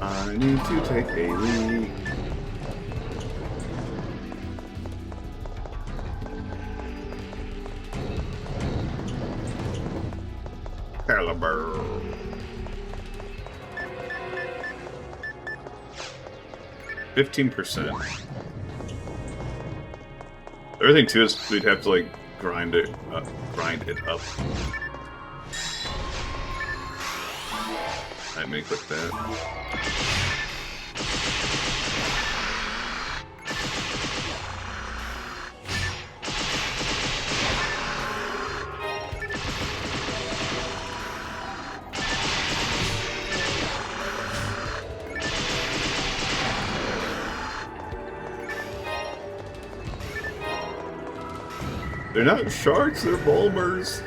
A: I need to take a leak. Caliber. %. Everything too is we'd have to like grind it up. I may click that. They're not sharks, they're bulmers.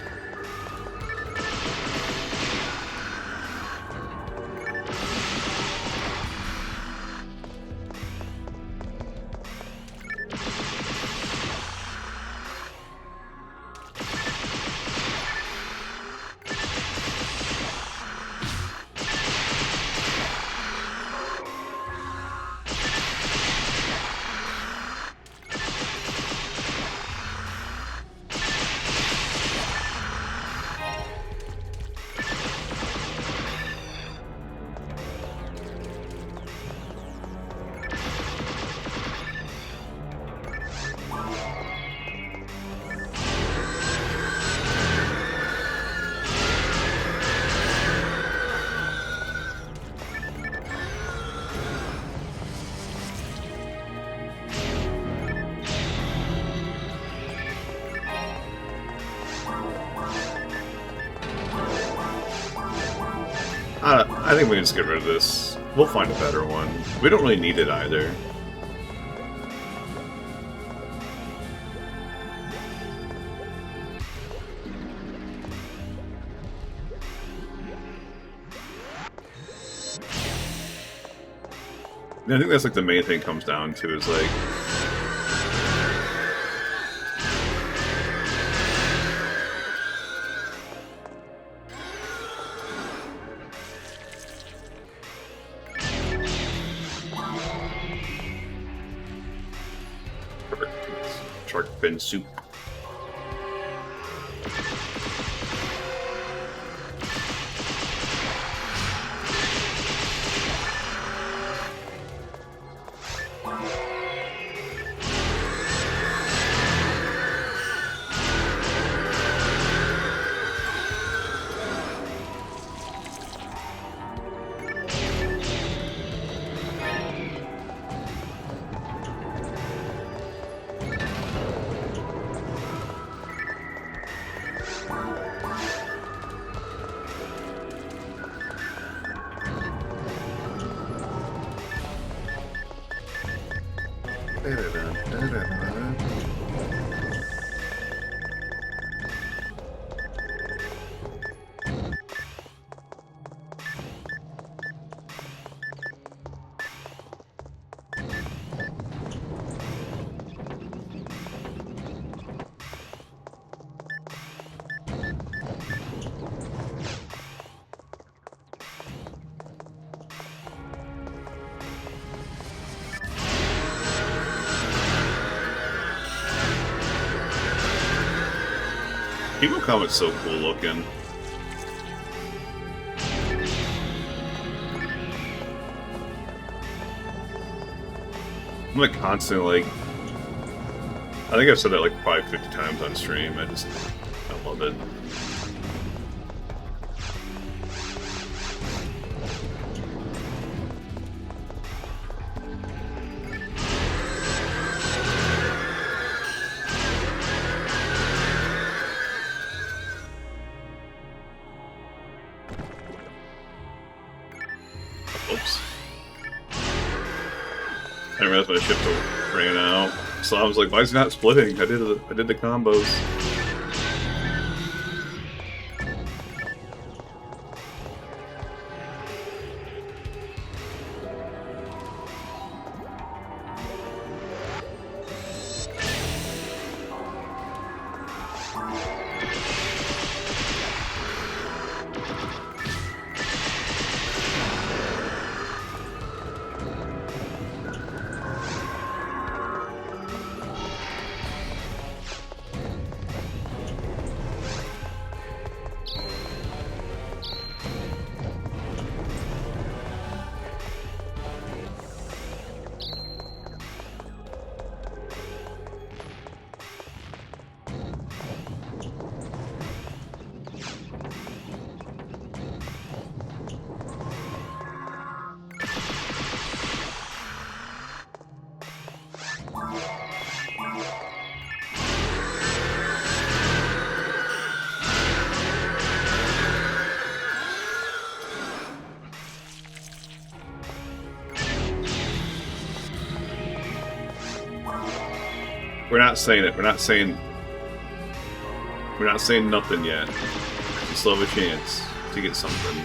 A: I think we can just get rid of this. We'll find a better one. We don't really need it either. I think that's like the main thing it comes down to is like... Shark fin soup. People Comet's so cool looking. I'm like constantly like, I think I've said that like probably 50 times on stream. I love it. Oops. I didn't realize my shift ran out. So I was like, why is it not splitting? I did the combos. We're not saying it. We're not saying nothing yet. We still have a chance to get something.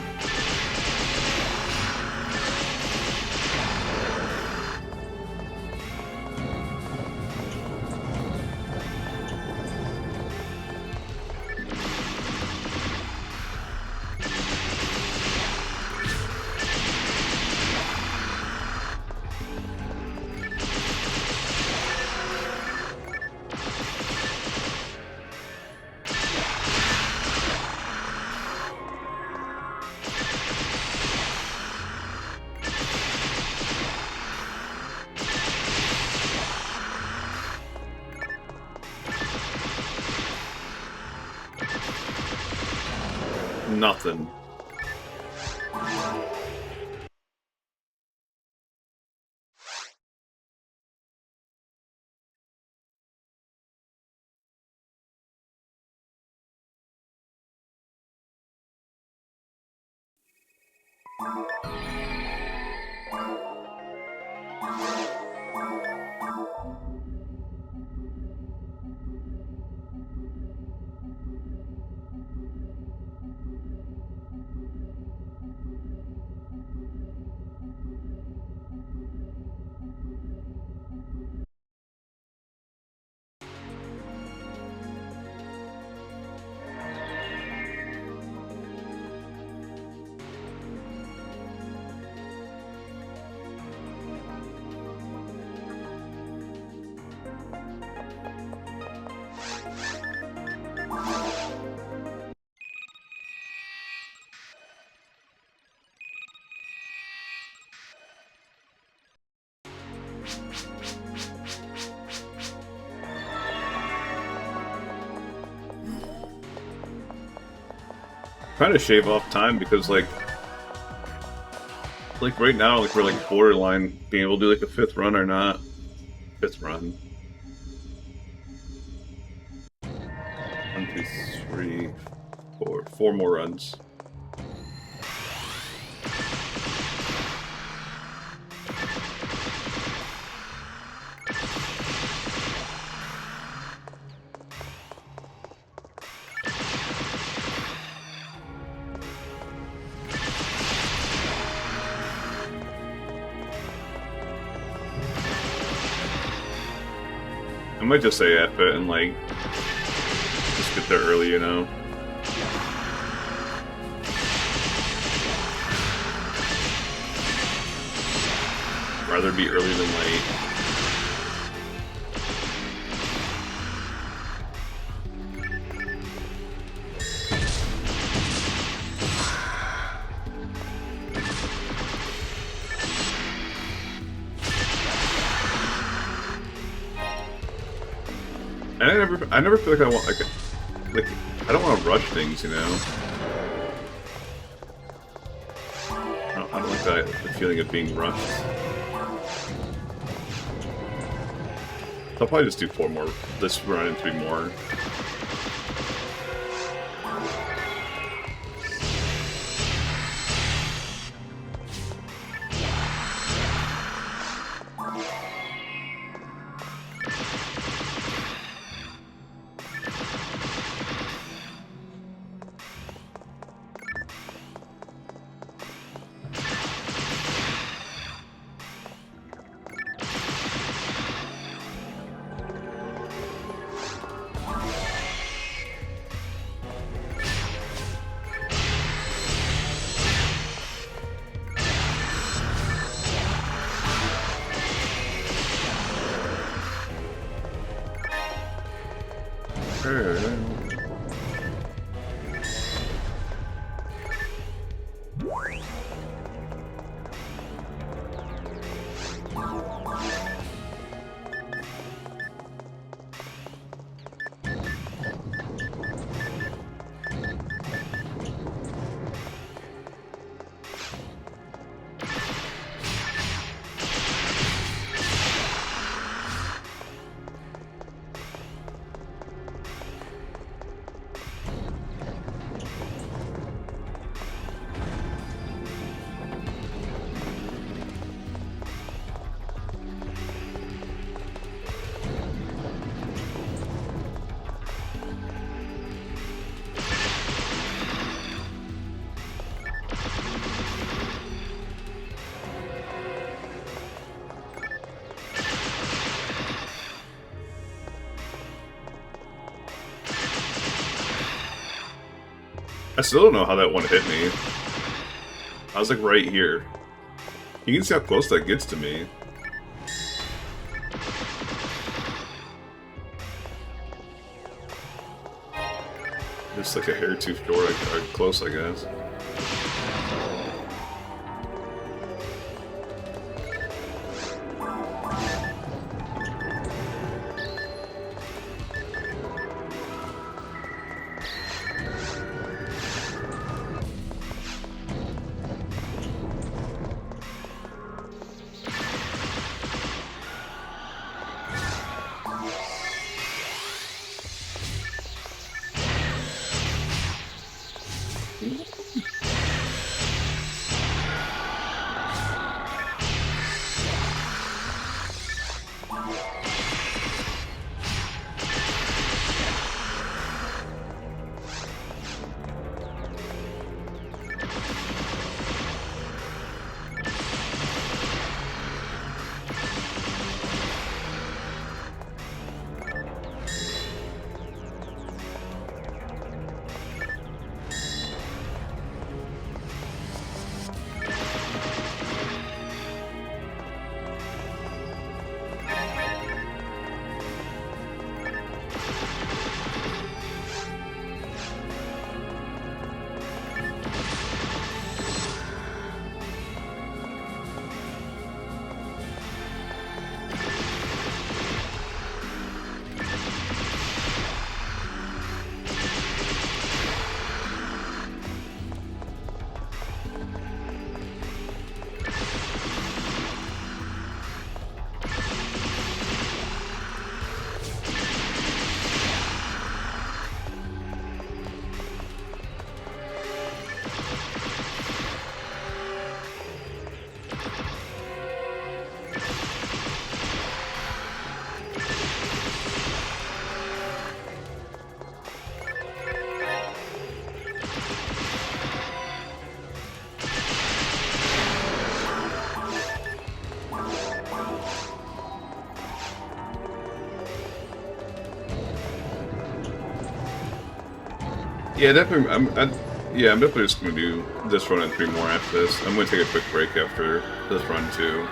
A: Nothing. Trying to shave off time because like right now like we're like borderline being able to do like a 5th run or not. 5th run. 1, 2, 3, 4. 4 more runs. I might just say F it and like just get there early, you know. Rather be early than late. And I never feel like I want like I don't want to rush things, you know. I don't like the feeling of being rushed. So I'll probably just do 4 more this run and 3 more. I still don't know how that one hit me. I was like right here. You can see how close that gets to me. Just like a hair too short, or close, I guess. Yeah, definitely. I'm definitely just gonna do this run and 3 more after this. I'm gonna take a quick break after this run too.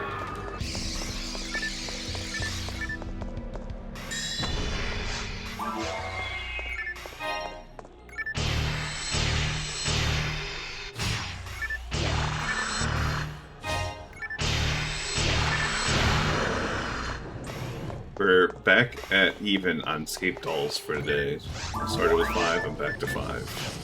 A: We're back at even on escape dolls for today. I started with 5, I'm back to 5.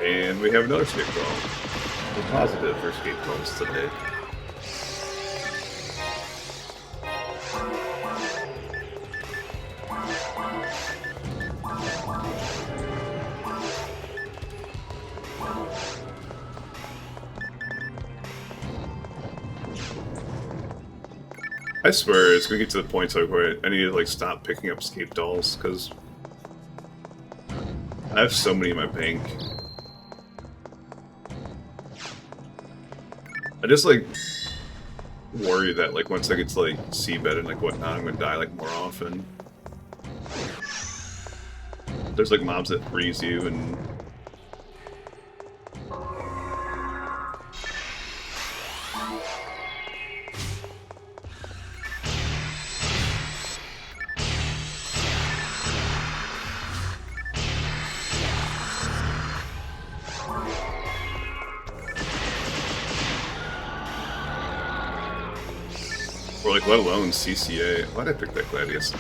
A: And we have another escape doll. We're positive for escape dolls today. I swear it's gonna get to the point where I need to like stop picking up escape dolls because I have so many in my bank. I just like worry that like once I get to like Seabed and like whatnot, I'm gonna die like more often. There's like mobs that freeze you and or like let alone CCA. Why'd I pick that Gladius?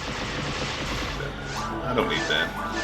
A: I don't need that.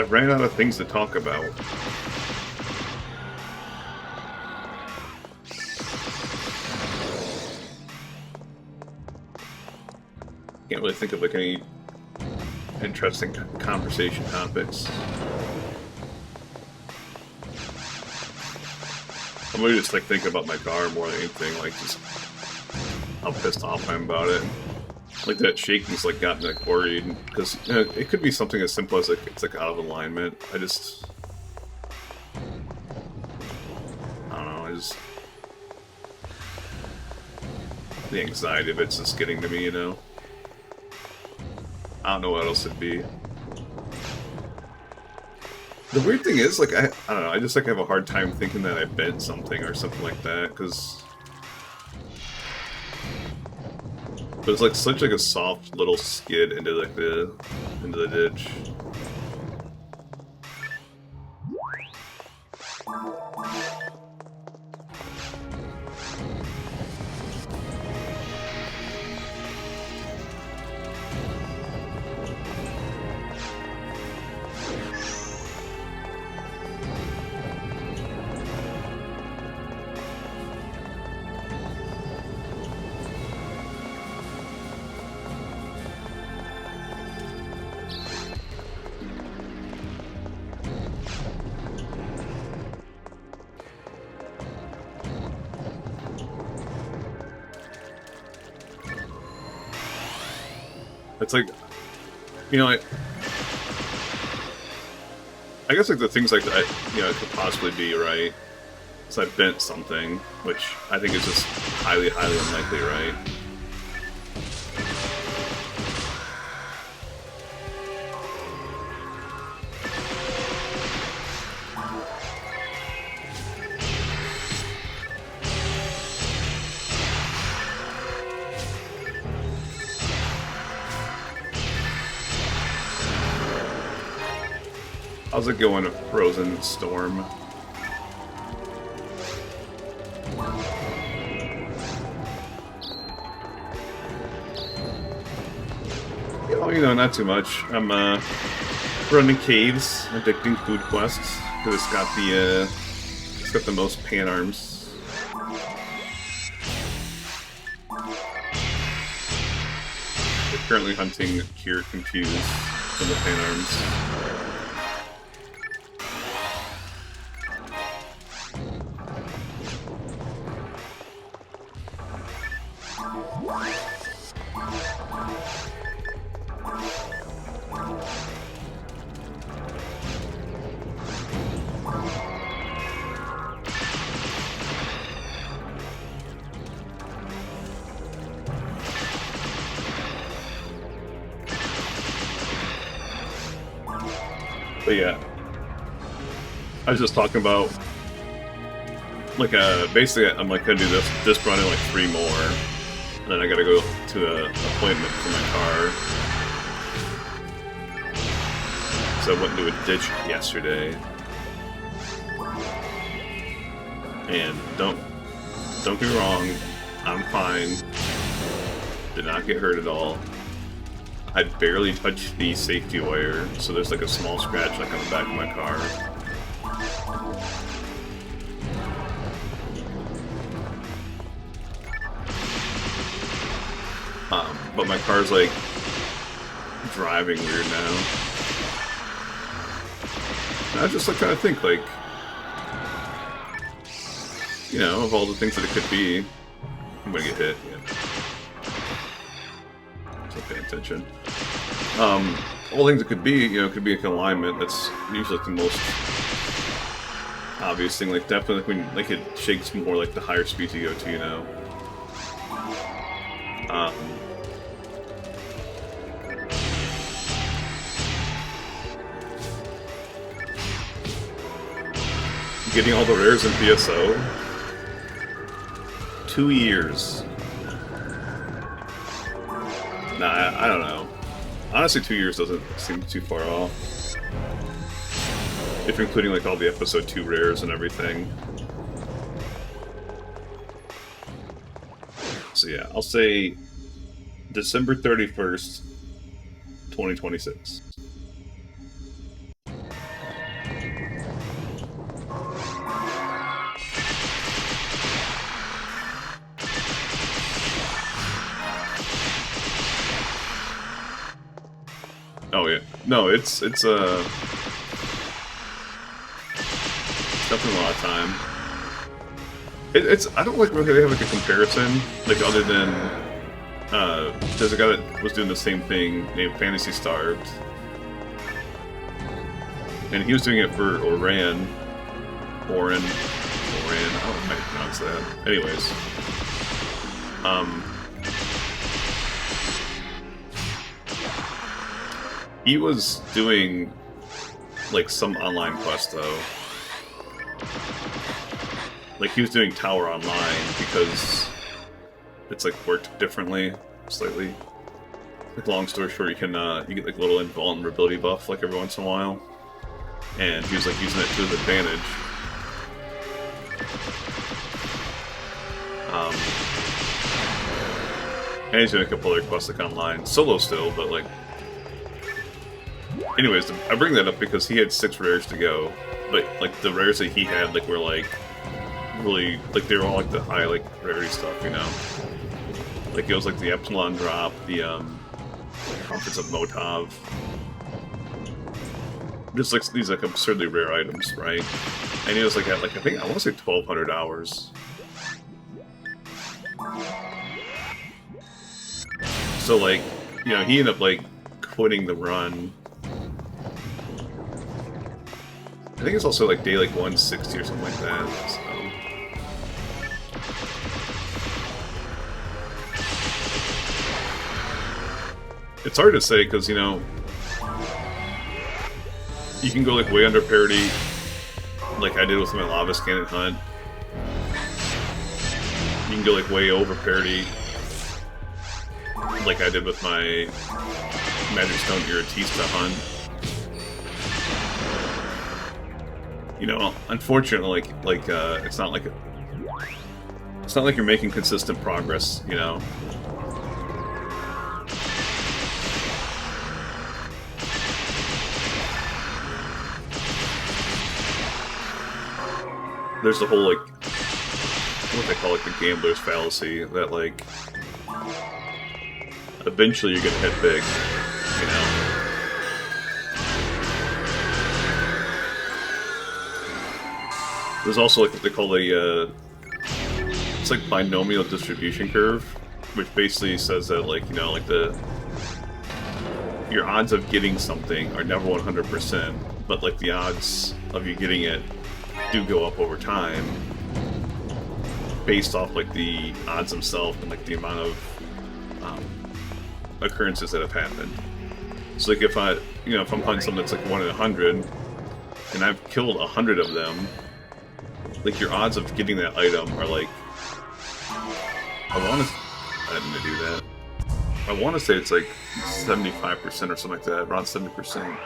A: I ran out of things to talk about. Can't really think of like any interesting conversation topics. I'm really just like thinking about my car more than anything, like just how pissed off I am about it. Like that shaking's like got me like worried, because it could be something as simple as like it's like out of alignment. I don't know, the anxiety of it's just getting to me, you know? I don't know what else it'd be. The weird thing is, like, I don't know, I just like have a hard time thinking that I bent something or something like that, because... But it's like such like a soft little skid into like into the ditch. It's like, you know, I guess like the things like that, you know, it could possibly be, right? So I bent something, which I think is just highly, highly unlikely, right? How's it going, a frozen storm? Oh, you know, not too much. I'm running caves, addicting food quests, because it's got the most pan arms. We're currently hunting Cure Confused from the pan arms. But yeah, I was just talking about, like, basically I'm like gonna do this run in like 3 more, and then I gotta go to an appointment for my car. So I went into a ditch yesterday, and don't get me wrong, I'm fine. Did not get hurt at all. I barely touched the safety wire, so there's like a small scratch like on the back of my car. But my car's like driving weird now. And I just like kind of think like, you know, of all the things that it could be, I'm gonna get hit. Yeah. So pay attention. All things it could be, you know, it could be like an alignment. That's usually like the most obvious thing. Like definitely like when like it shakes more like the higher speeds you go to, you know. Getting all the rares in PSO. 2 years. Nah, I don't know. Honestly, 2 years doesn't seem too far off. If you're including like all the episode 2 rares and everything. So yeah, I'll say December 31st, 2026. Oh yeah, no, it's definitely a lot of time. It's I don't like really have like a comparison, like other than there's a guy that was doing the same thing named Phantasy Starved, and he was doing it for Oran. I don't know how to pronounce that. Anyways, he was doing like some online quest though. Like he was doing Tower Online because it's like worked differently, slightly. Like long story short, you can you get like a little invulnerability buff like every once in a while, and he was like using it to his advantage. And he's doing a couple other quests like online, solo still, but like. Anyways, I bring that up because he had 6 rares to go, but like the rares that he had like were like really like they were all like the high like rarity stuff, you know. Like it was like the Epsilon drop, the Prophets of Motav. Just like these like absurdly rare items, right? And he was like at like I think I want to say 1,200 hours. So like, you know, he ended up like quitting the run. I think it's also like day like 160 or something like that. So. It's hard to say because, you know, you can go like way under parity, like I did with my Lava Scannon hunt. You can go like way over parity, like I did with my Magic Stone Iratista hunt. You know, unfortunately, like it's not like you're making consistent progress. You know. There's the whole, like, what they call, like, the gambler's fallacy, that, like, eventually you're gonna hit big, you know? There's also, like, what they call it's like binomial distribution curve, which basically says that, like, you know, like, your odds of getting something are never 100%, but, like, the odds of you getting it do go up over time based off like the odds themselves and like the amount of occurrences that have happened. So like if I'm hunting something that's like 1 in 100 and I've killed 100 of them, like your odds of getting that item are like I didn't do that. I want to say it's like 75% or something like that, around 70%.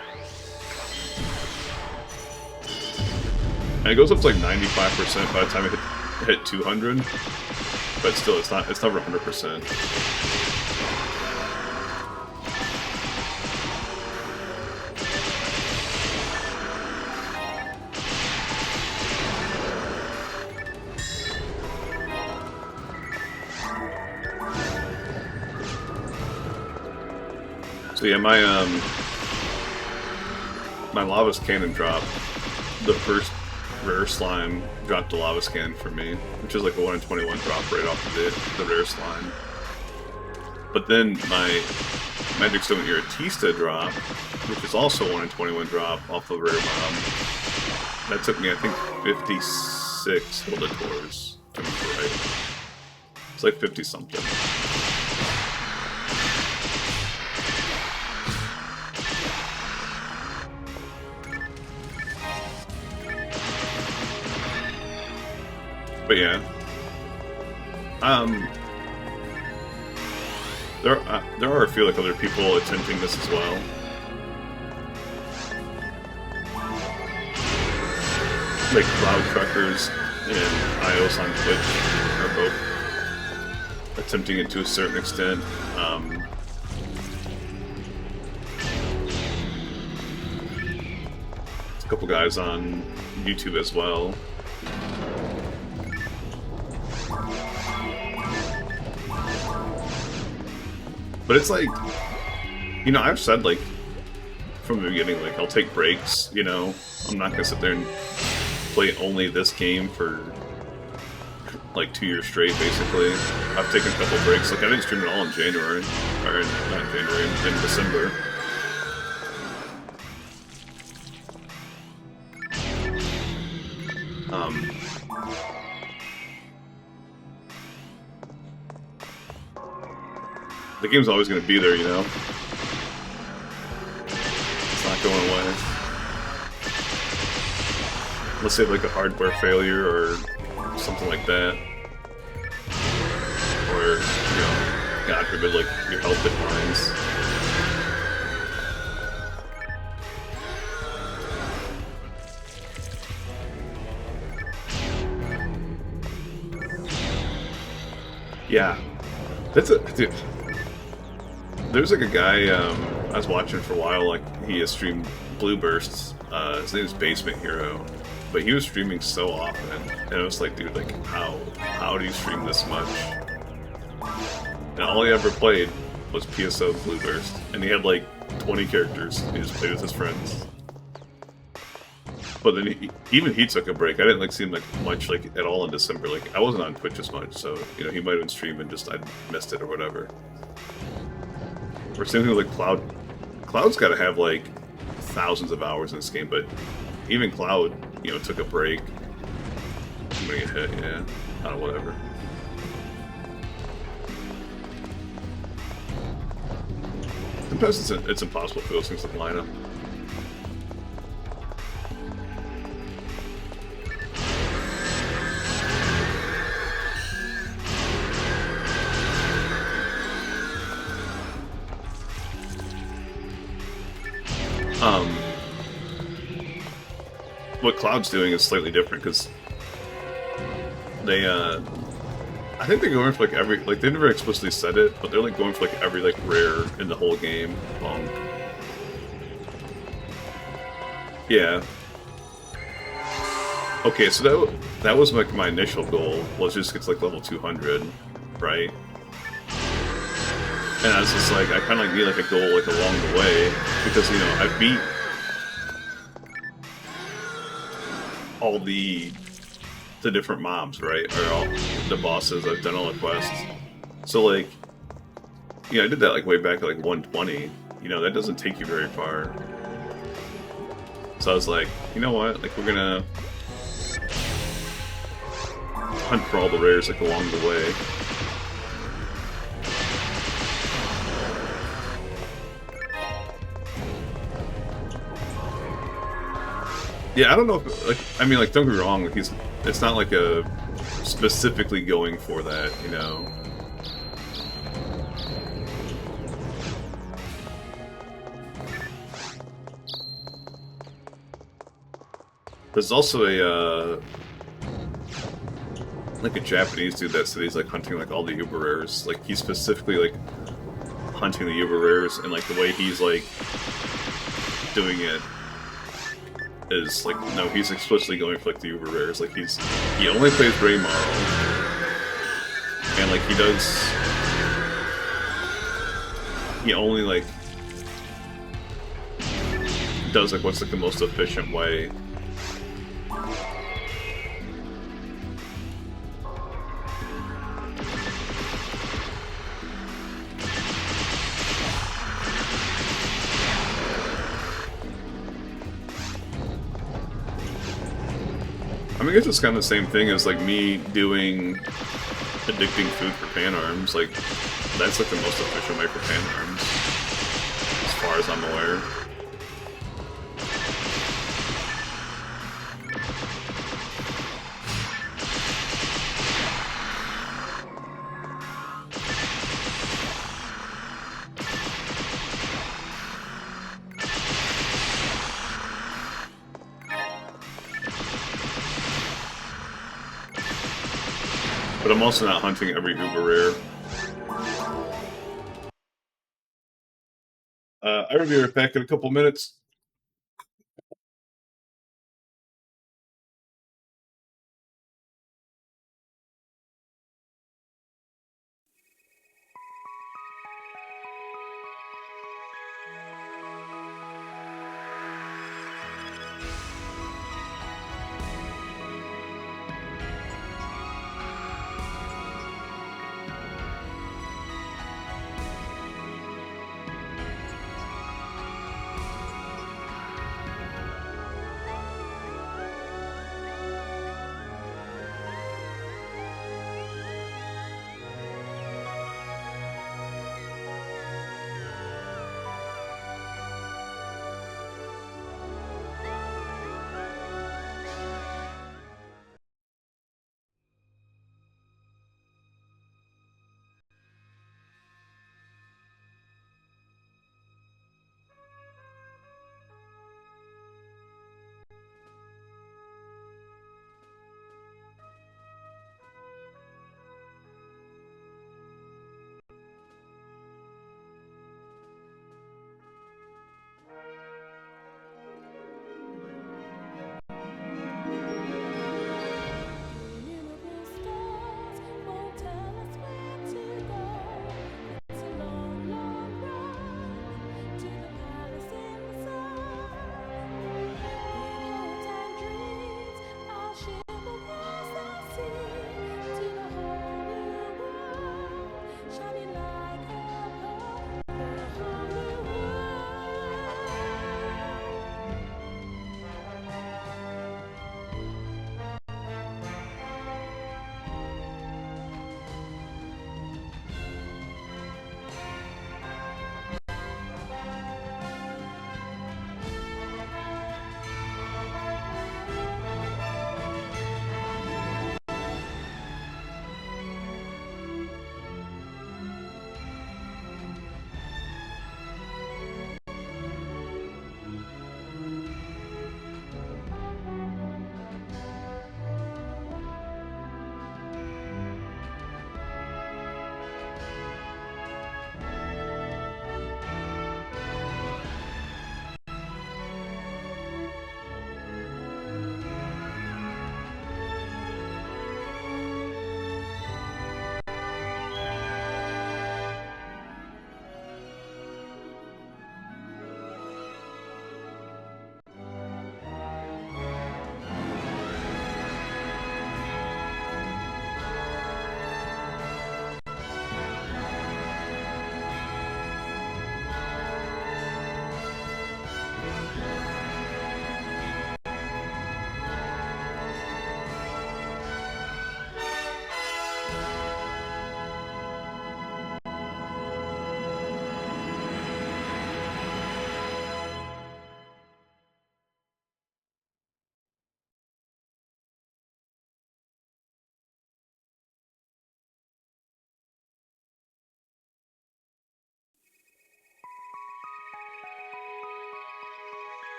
A: And it goes up to like 95% by the time it hit 200, but still, it's never 100%. So yeah, my Lava Cannon drop, the first rare slime dropped a Lava Scan for me, which is like a 1 in 21 drop right off of the rare slime. But then my Magic Stone Iratista drop, which is also 1 in 21 drop off the rare mob, that took me I think 56 Hilda Tours to remember right. It's like 50 something. But yeah, there are a few like other people attempting this as well. Like Cloud Truckers and Ios on Twitch are both attempting it to a certain extent. There's a couple guys on YouTube as well. But it's like, you know, I've said, like, from the beginning, like, I'll take breaks, you know? I'm not gonna sit there and play only this game for like 2 years straight, basically. I've taken a couple breaks. Like, I didn't stream at all in January. Or, not in January, in December. The game's always going to be there, you know? It's not going away. Unless you have, like, a hardware failure or something like that. Or, you know, God forbid, like, your health declines. Yeah. That's a... Dude. There's, like, a guy, I was watching for a while, like, he has streamed Blue Bursts. His name is Basement Hero. But he was streaming so often, and I was like, dude, like, how do you stream this much? And all he ever played was PSO Blue Burst, and he had like 20 characters. He just played with his friends. But then even he took a break. I didn't like see him like much like at all in December. Like I wasn't on Twitch as much, so you know he might have been streaming, just I missed it or whatever. Or same thing with like Cloud. Cloud's got to have like thousands of hours in this game, but even Cloud, you know, took a break. I'm gonna get hit, yeah. I don't know, whatever. Sometimes it's impossible for those things to line up. What Cloud's doing is slightly different because they, I think they're going for like every, like they never explicitly said it, but they're like going for like every like rare in the whole game. Yeah. Okay, so that was like my initial goal, was just get to like level 200, right? And I was just like, I kind of like need like a goal like along the way, because you know, I beat all the different mobs, right? Or all the bosses, I've done all the quests. So like, you know, I did that like way back at like 120. You know, that doesn't take you very far. So I was like, you know what? Like we're gonna hunt for all the rares like along the way. Yeah, I don't know if, like, I mean, like, don't get me wrong, like, it's not like a specifically going for that, you know? There's also a, like a Japanese dude that said he's, like, hunting, like, all the Uber rares. Like, he's specifically, like, hunting the Uber rares, and, like, the way he's, like, doing it is like, no, he's explicitly going for like the Uber rares. Like he only plays Grey Marl, and like he only like does like what's like the most efficient way. I mean, I guess it's kind of the same thing as, like, me doing addicting food for pan arms. Like, that's, like, the most efficient way for pan arms, as far as I'm aware. But I'm also not hunting every Uber rare. I'll be right back in a couple minutes.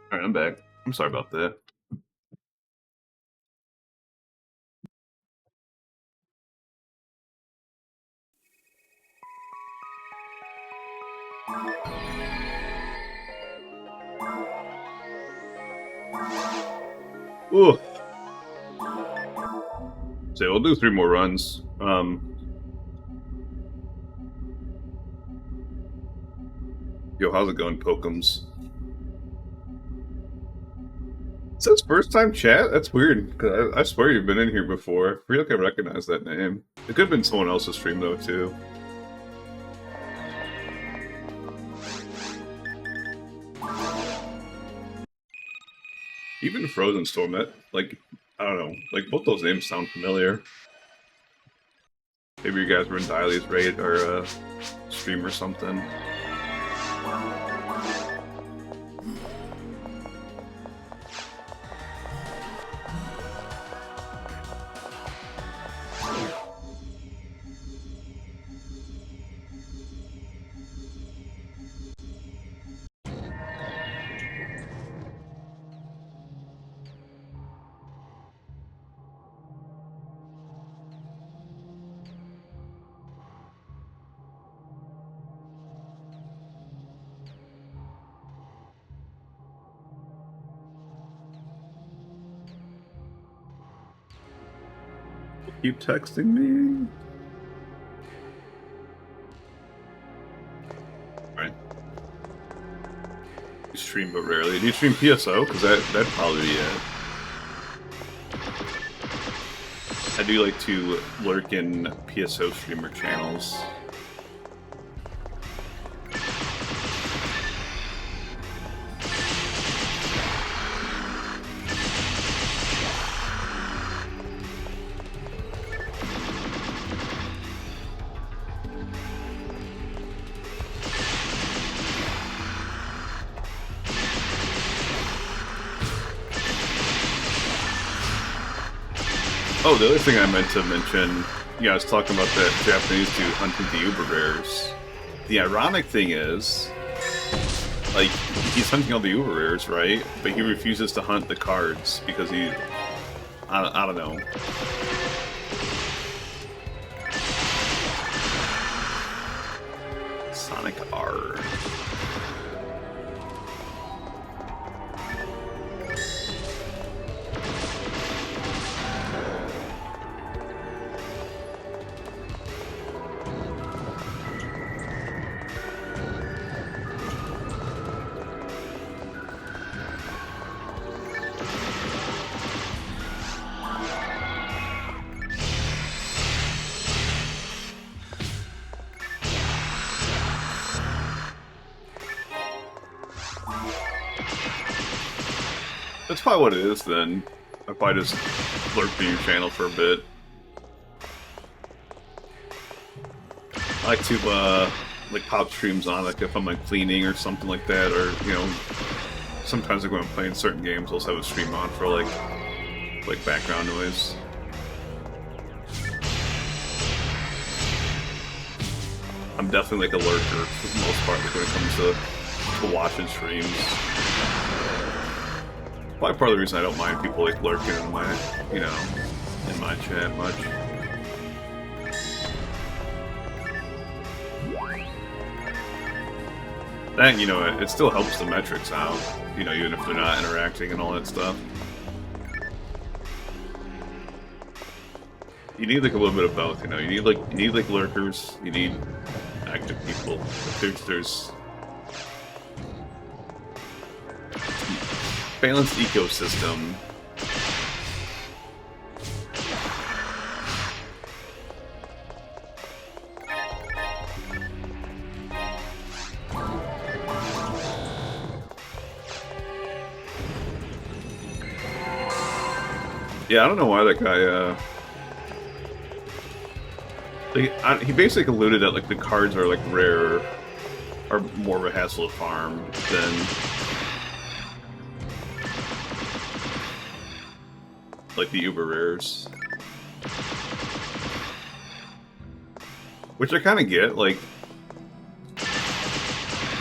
A: Alright, I'm back. I'm sorry about that. Ooh. So we'll do 3 more runs. Yo, how's it going, Pokem's? It says first time chat? That's weird, because I swear you've been in here before. I feel like I recognize that name. It could have been someone else's stream, though, too. Even Frozen Storm, that, like, I don't know, like, both those names sound familiar. Maybe you guys were in Diley's raid or stream or something. Keep texting me. Alright. You stream but rarely. Do you stream PSO? Because that'd probably be it. I do like to lurk in PSO streamer channels. Oh, the other thing I meant to mention, I was talking about that Japanese dude hunting the Uber rares. The ironic thing is, like, he's hunting all the Uber rares, right? But he refuses to hunt the cards because he, I don't know. Sonic R. That's probably what it is, then. I probably just lurk through your channel for a bit. I like to, like, pop streams on, like, if I'm, like, cleaning or something like that, or, you know, sometimes, like, when I'm playing certain games, I'll also have a stream on for, like background noise. I'm definitely, like, a lurker, for the most part, like, when it comes to watching streams. Probably part of the reason I don't mind people, like, lurking in my, you know, in my chat much. And, you know, it still helps the metrics out, you know, even if they're not interacting and all that stuff. You need, like, a little bit of both, you know. You need like lurkers, you need active people. There's balanced ecosystem. Yeah, I don't know why that guy, like, he basically alluded that, like, the cards are, like, rare, are more of a hassle to farm than, like, the uber rares. Which I kind of get, like,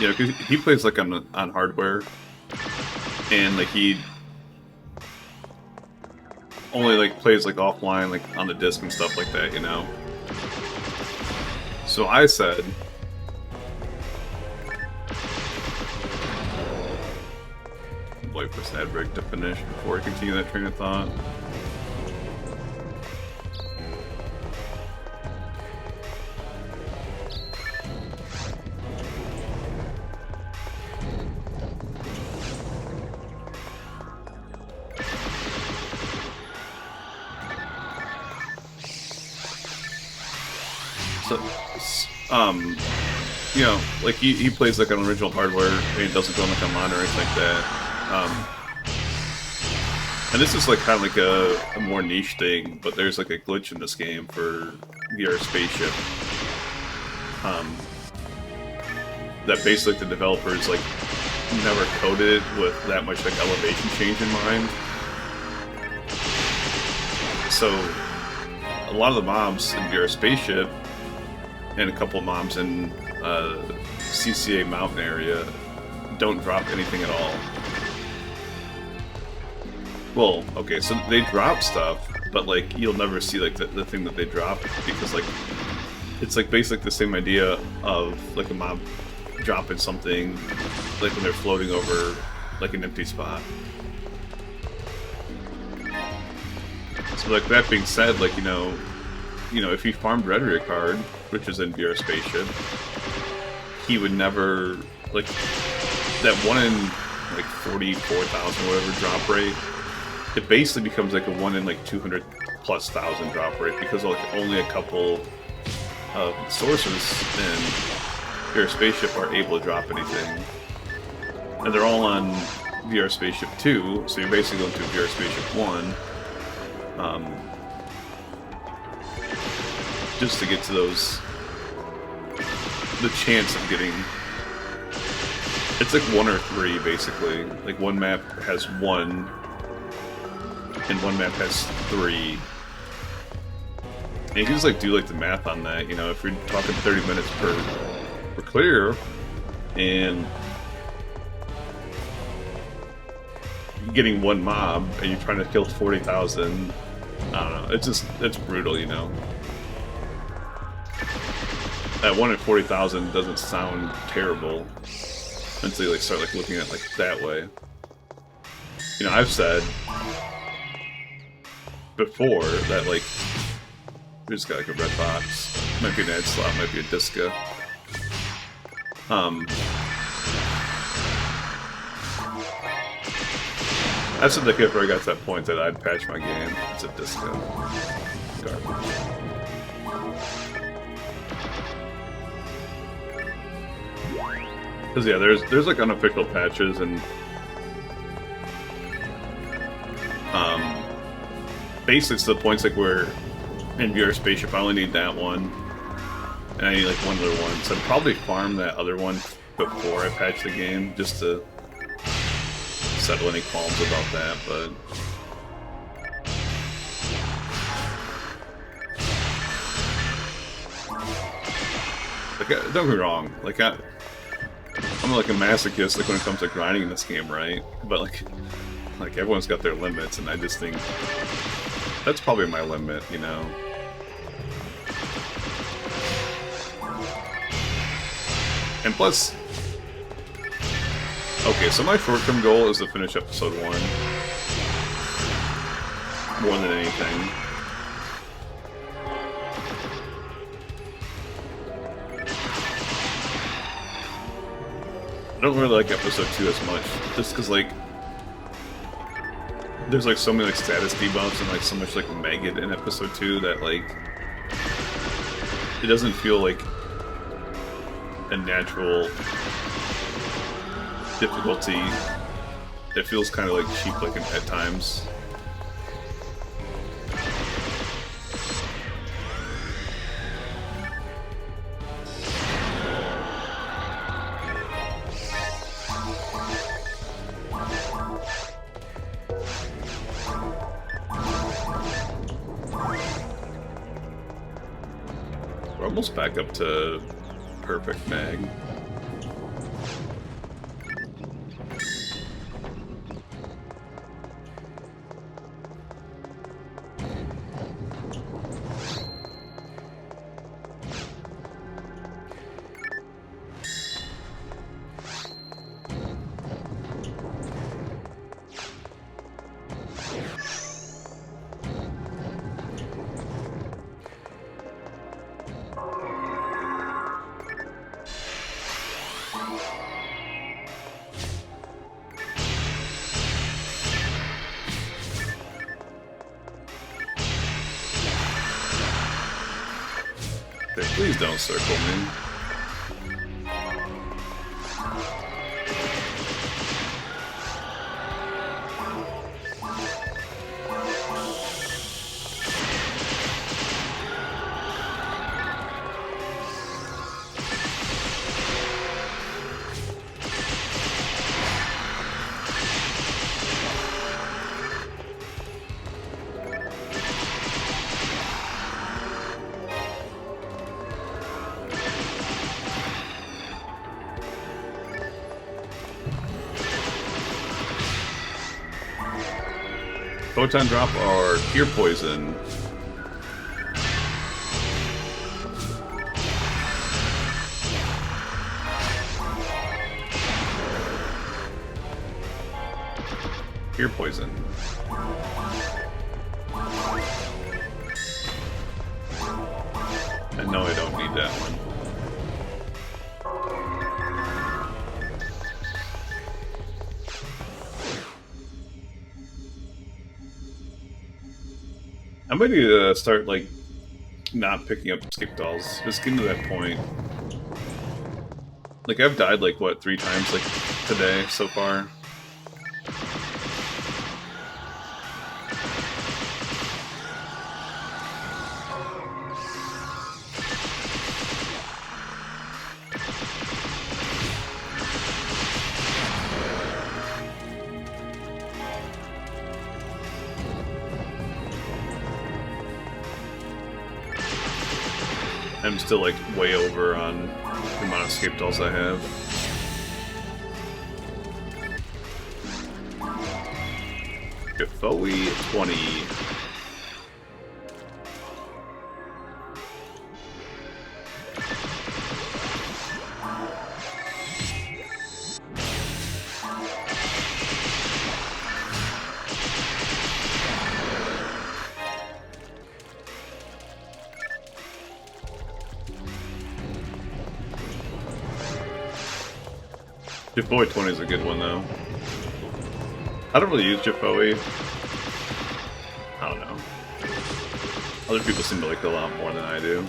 A: you know, because he plays, like, on hardware. and like he only like plays like offline, like on the disc and stuff like that, you know. So I said, wait for sad break to finish before I continue that train of thought. So, you know, like he plays like on original hardware and he doesn't go like online or anything like that. And this is like kind of like a more niche thing, but there's like a glitch in this game for VR Spaceship. That basically the developers like never coded it with that much like elevation change in mind. So a lot of the mobs in VR Spaceship and a couple of mobs in CCA Mountain area don't drop anything at all. Well, okay, so they drop stuff, but like you'll never see like the thing that they drop because like it's like basically the same idea of like a mob dropping something like when they're floating over like an empty spot. So like that being said, like you know if he farmed Redria card, which is in VR Spaceship, he would never like that one in like 44,000 whatever drop rate. It basically becomes like a 1 in like 200,000+ drop rate because like only a couple of sources in VR Spaceship are able to drop anything, and they're all on VR Spaceship 2. So you're basically going to VR Spaceship 1, just to get to those. The chance of getting it's like 1 or 3 basically. Like one map has 1. And one map has 3. And you can just like do like the math on that, you know, if you're talking 30 minutes per clear, and you're getting 1 mob, and you're trying to kill 40,000, I don't know, it's brutal, you know. That 1 in 40,000 doesn't sound terrible until you like start like looking at it like that way. You know, I've said before that like we just got like a red box, might be an ad slot, might be a disca. I said like if I got to that point that I'd patch my game. It's a disca. Garbage. Cause yeah, there's like unofficial patches and basically it's the points like where in VR Spaceship I only need that one, and I need like one other one, so I'd probably farm that other one before I patch the game, just to settle any qualms about that, but like, don't get me wrong, like I'm like a masochist like when it comes to grinding in this game, right? But like everyone's got their limits, and I just think that's probably my limit, you know. And plus, okay, so my short-term goal is to finish episode 1 more than anything. I don't really like episode 2 as much, just because like there's like so many like status debuffs and like so much like maggot in episode 2 that like it doesn't feel like a natural difficulty. It feels kind of like cheap like at times. Almost back up to perfect mag. Please don't circle me. Photon drop or ear poison. Ear poison. And no, I don't need that one. I'm ready to start, like, not picking up skip dolls. Just getting to that point. Like, I've died, like, what, 3 times, like, today so far? I'm still, like, way over on the amount of escape dolls I have. Defoe 20. Defoe 20 is a good one, though. I don't really use Defoe. I don't know. Other people seem to like it a lot more than I do.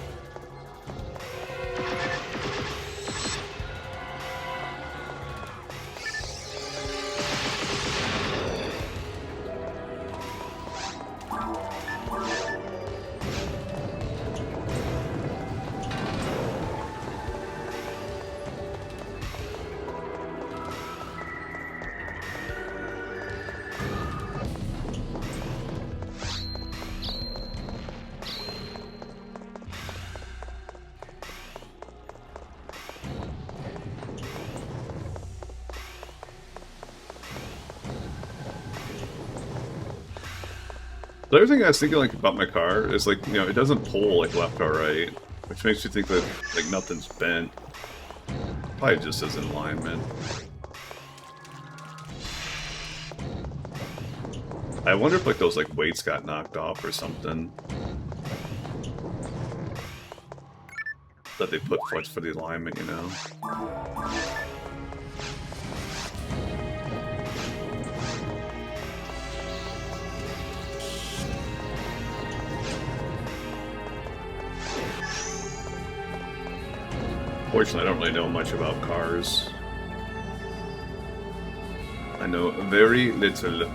A: The other thing I was thinking, like, about my car is, like, you know, it doesn't pull, like, left or right, which makes you think that, like, nothing's bent. Probably just as in alignment. I wonder if, like, those, like, weights got knocked off or something. That they put for the alignment, you know? Fortunately, I don't really know much about cars. I know very little.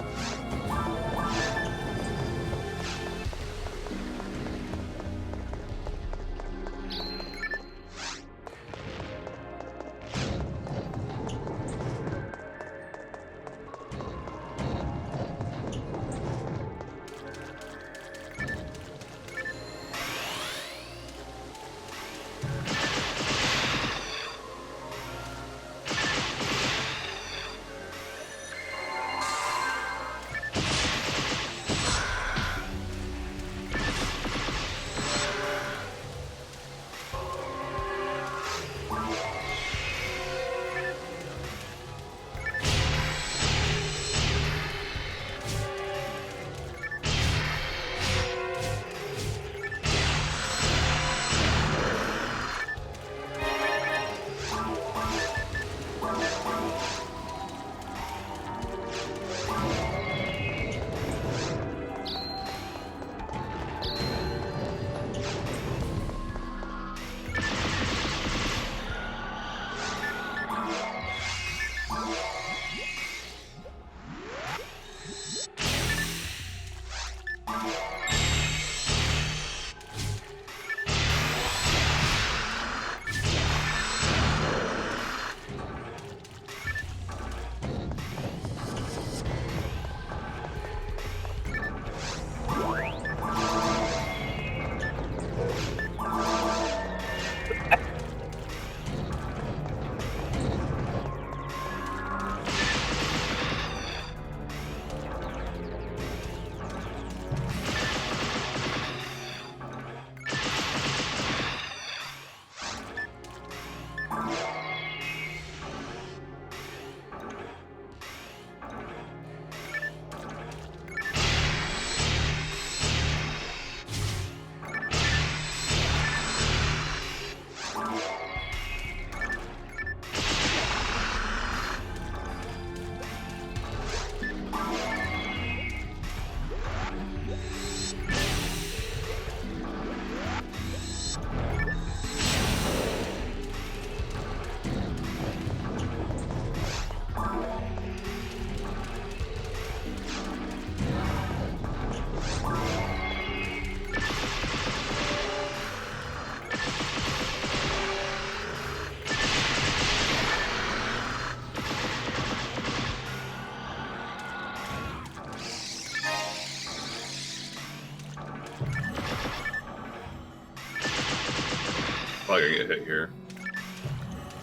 A: Probably gonna get hit here.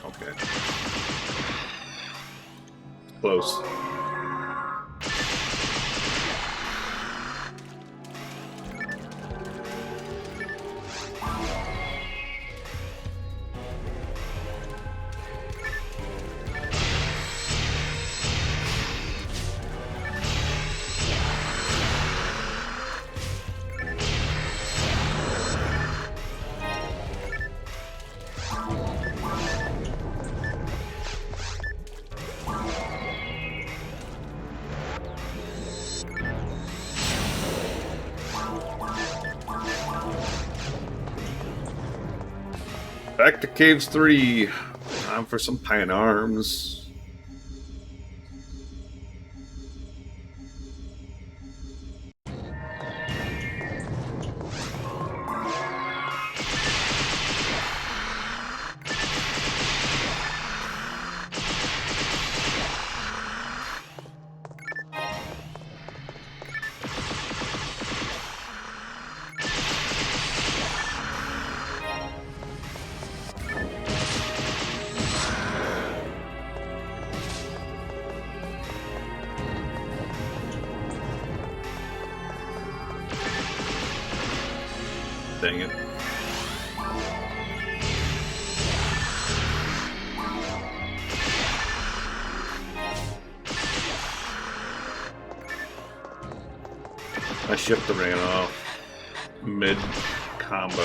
A: Okay. Close. Back to Caves 3. Time for some pine arms. Dang it. I shipped the ran off mid combo.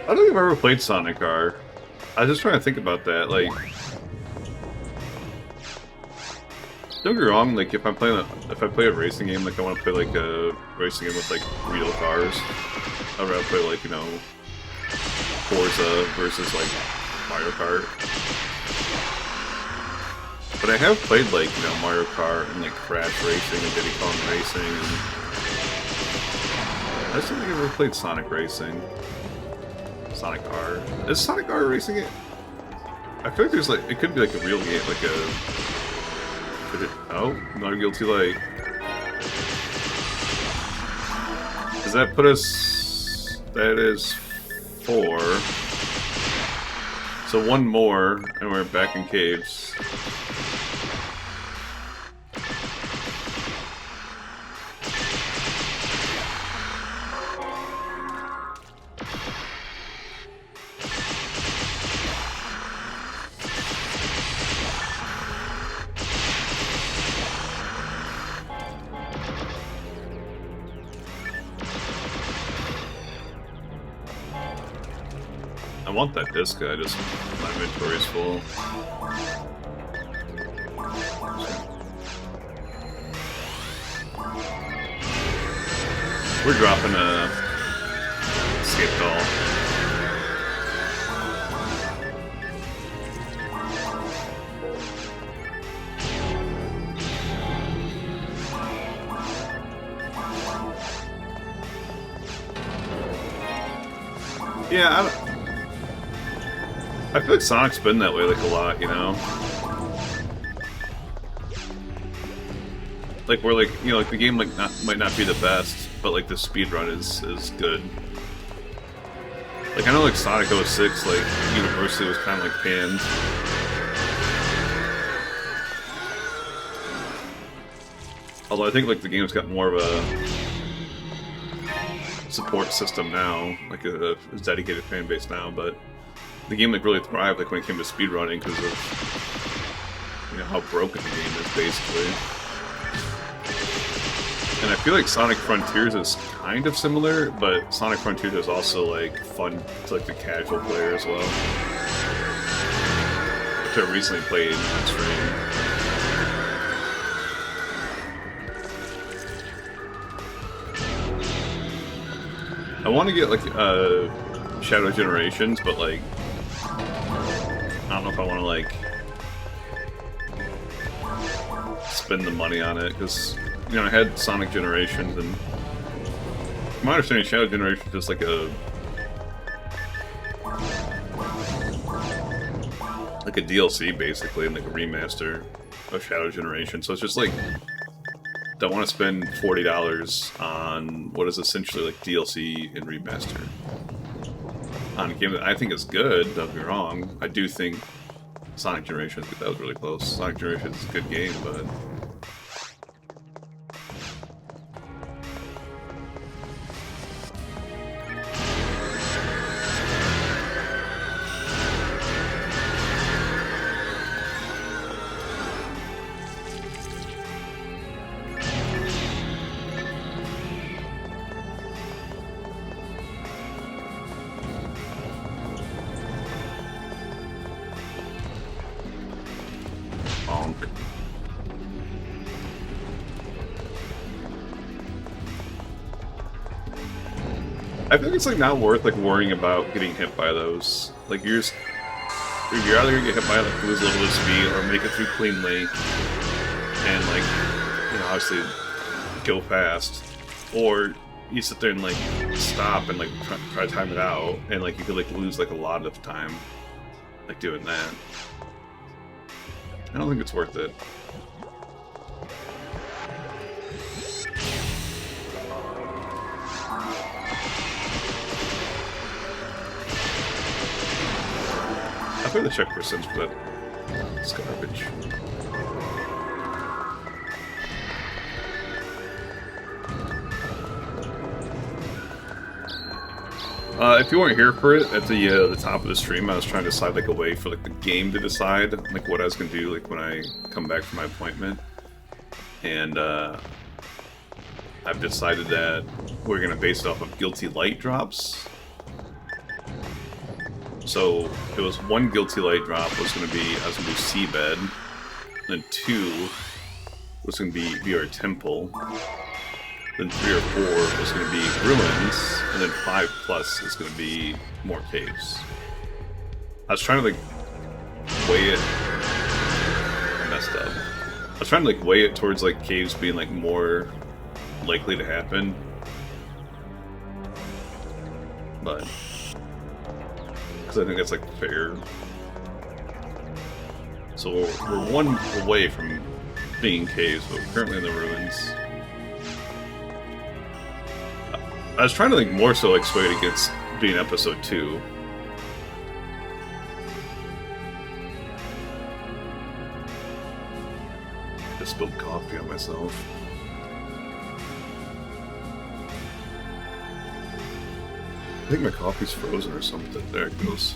A: I don't think I've ever played Sonic R. I was just trying to think about that. Like, don't get me wrong. Like, if I play a racing game, like I want to play like a racing game with like real cars. I'd rather play like, you know, Forza versus like Mario Kart. But I have played like, you know, Mario Kart and like Crash Racing and Diddy Kong Racing. And I just don't think I've ever played Sonic Racing. Sonic R. Is Sonic R racing it? I feel like there's like, it could be like a real game, like a... Could it... Oh, not a guilty light. Does that put us... That is 4. So one more, and we're back in caves. want that disc, my inventory is full. We're dropping a escape doll. Yeah, I feel like Sonic's been that way like a lot, you know? Like where like, you know, like the game like might not be the best, but like the speedrun is good. Like I know like Sonic 06 like universally was kind of like panned. Although I think like the game's got more of a support system now, like a dedicated fan base now, but the game like really thrived like when it came to speedrunning because of, you know, how broken the game is basically. And I feel like Sonic Frontiers is kind of similar, but Sonic Frontiers is also like fun to like the casual player as well, which I recently played on stream. I want to get like Shadow Generations, but like I don't know if I want to like spend the money on it because, you know, I had Sonic Generations, and from my understanding, Shadow Generations is like a DLC basically, and like a remaster of Shadow Generation. So it's just like, don't want to spend $40 on what is essentially like DLC and remaster on a game that I think is good. Don't get me wrong. I do think Sonic Generations, that was really close. Sonic Generations is a good game, but I think it's like not worth like worrying about getting hit by those. Like you're either gonna get hit by like lose a little bit of speed or make it through cleanly and like, you know, obviously go fast, or you sit there and like stop and like try to time it out, and like you could like lose like a lot of time like doing that. I don't think it's worth it. I think the check percents for that. It's garbage. If you weren't here for it, at the top of the stream, I was trying to decide like a way for like the game to decide like what I was gonna do like when I come back from my appointment, and I've decided that we're gonna base it off of Guilty Light drops. So it was one Guilty Light drop was gonna be I was gonna do Seabed, then 2 was gonna be VR Temple. Then 3 or 4 was going to be Ruins, and then 5 plus is going to be more caves. I was trying to like weigh it. I messed up. I was trying to like weigh it towards like caves being like more likely to happen, but because I think that's like fair. So we're one away from being caves, but we're currently in the Ruins. I was trying to think more so like sway it against being episode 2. Just spilled coffee on myself. I think my coffee's frozen or something. There it goes.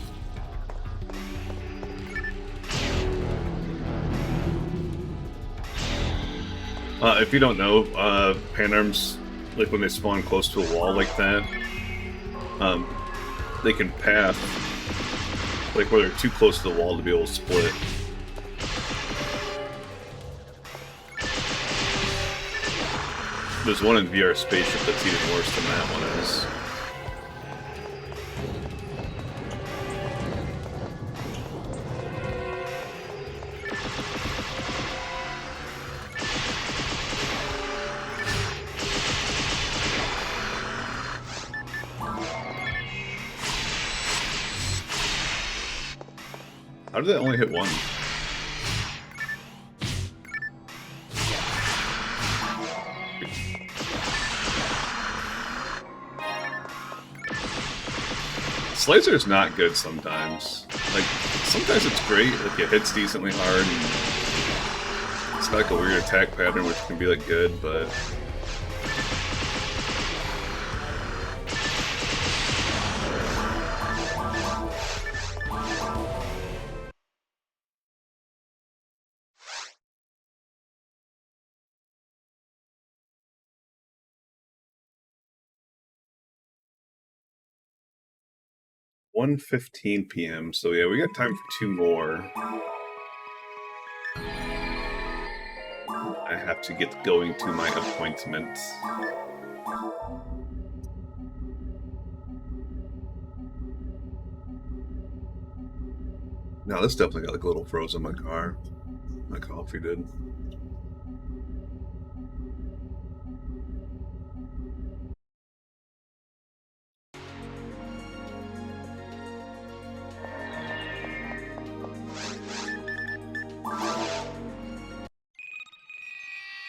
A: If you don't know, Panarms, like when they spawn close to a wall like that, they can path Like where they're too close to the wall to be able to split. There's one in VR Spaceship that's even worse than that one is. How did that only hit one? Slicer is not good sometimes. Like, sometimes it's great, like it hits decently hard, and it's got like a weird attack pattern which can be like good, but... "1:15 p.m. So yeah, we got time for 2 more. I have to get going to my appointment. No, this definitely got like a little froze in my car. My coffee did.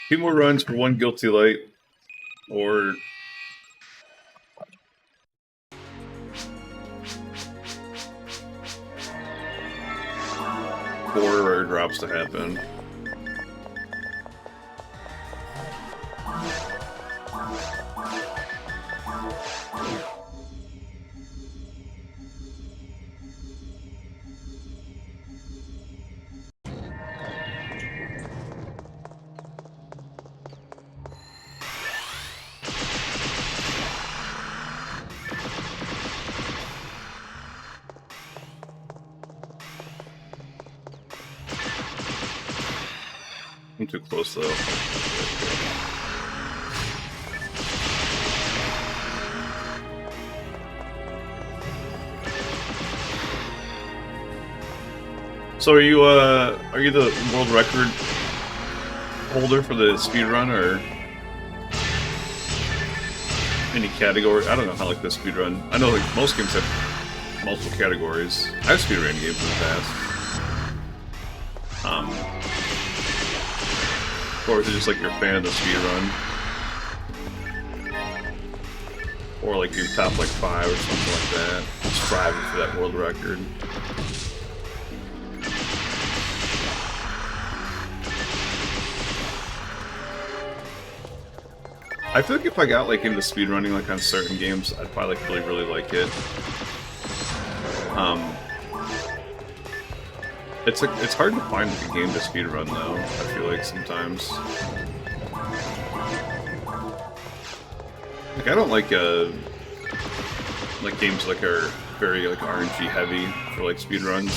A: Two more runs for one guilty light, or four rare drops to happen. I'm too close though. So are you the world record holder for the speedrun, or any category? I don't know how like the speedrun. I know like most games have multiple categories. I've speedrun games in the past. Or is it just like you're a fan of the speedrun? Or like your top like 5 or something like that. Striving for that world record. I feel like if I got like into speedrunning like on certain games, I'd probably like really like it. It's hard to find like a game to speedrun though, I feel like sometimes. Like I don't like games like are very like RNG heavy for like speedruns.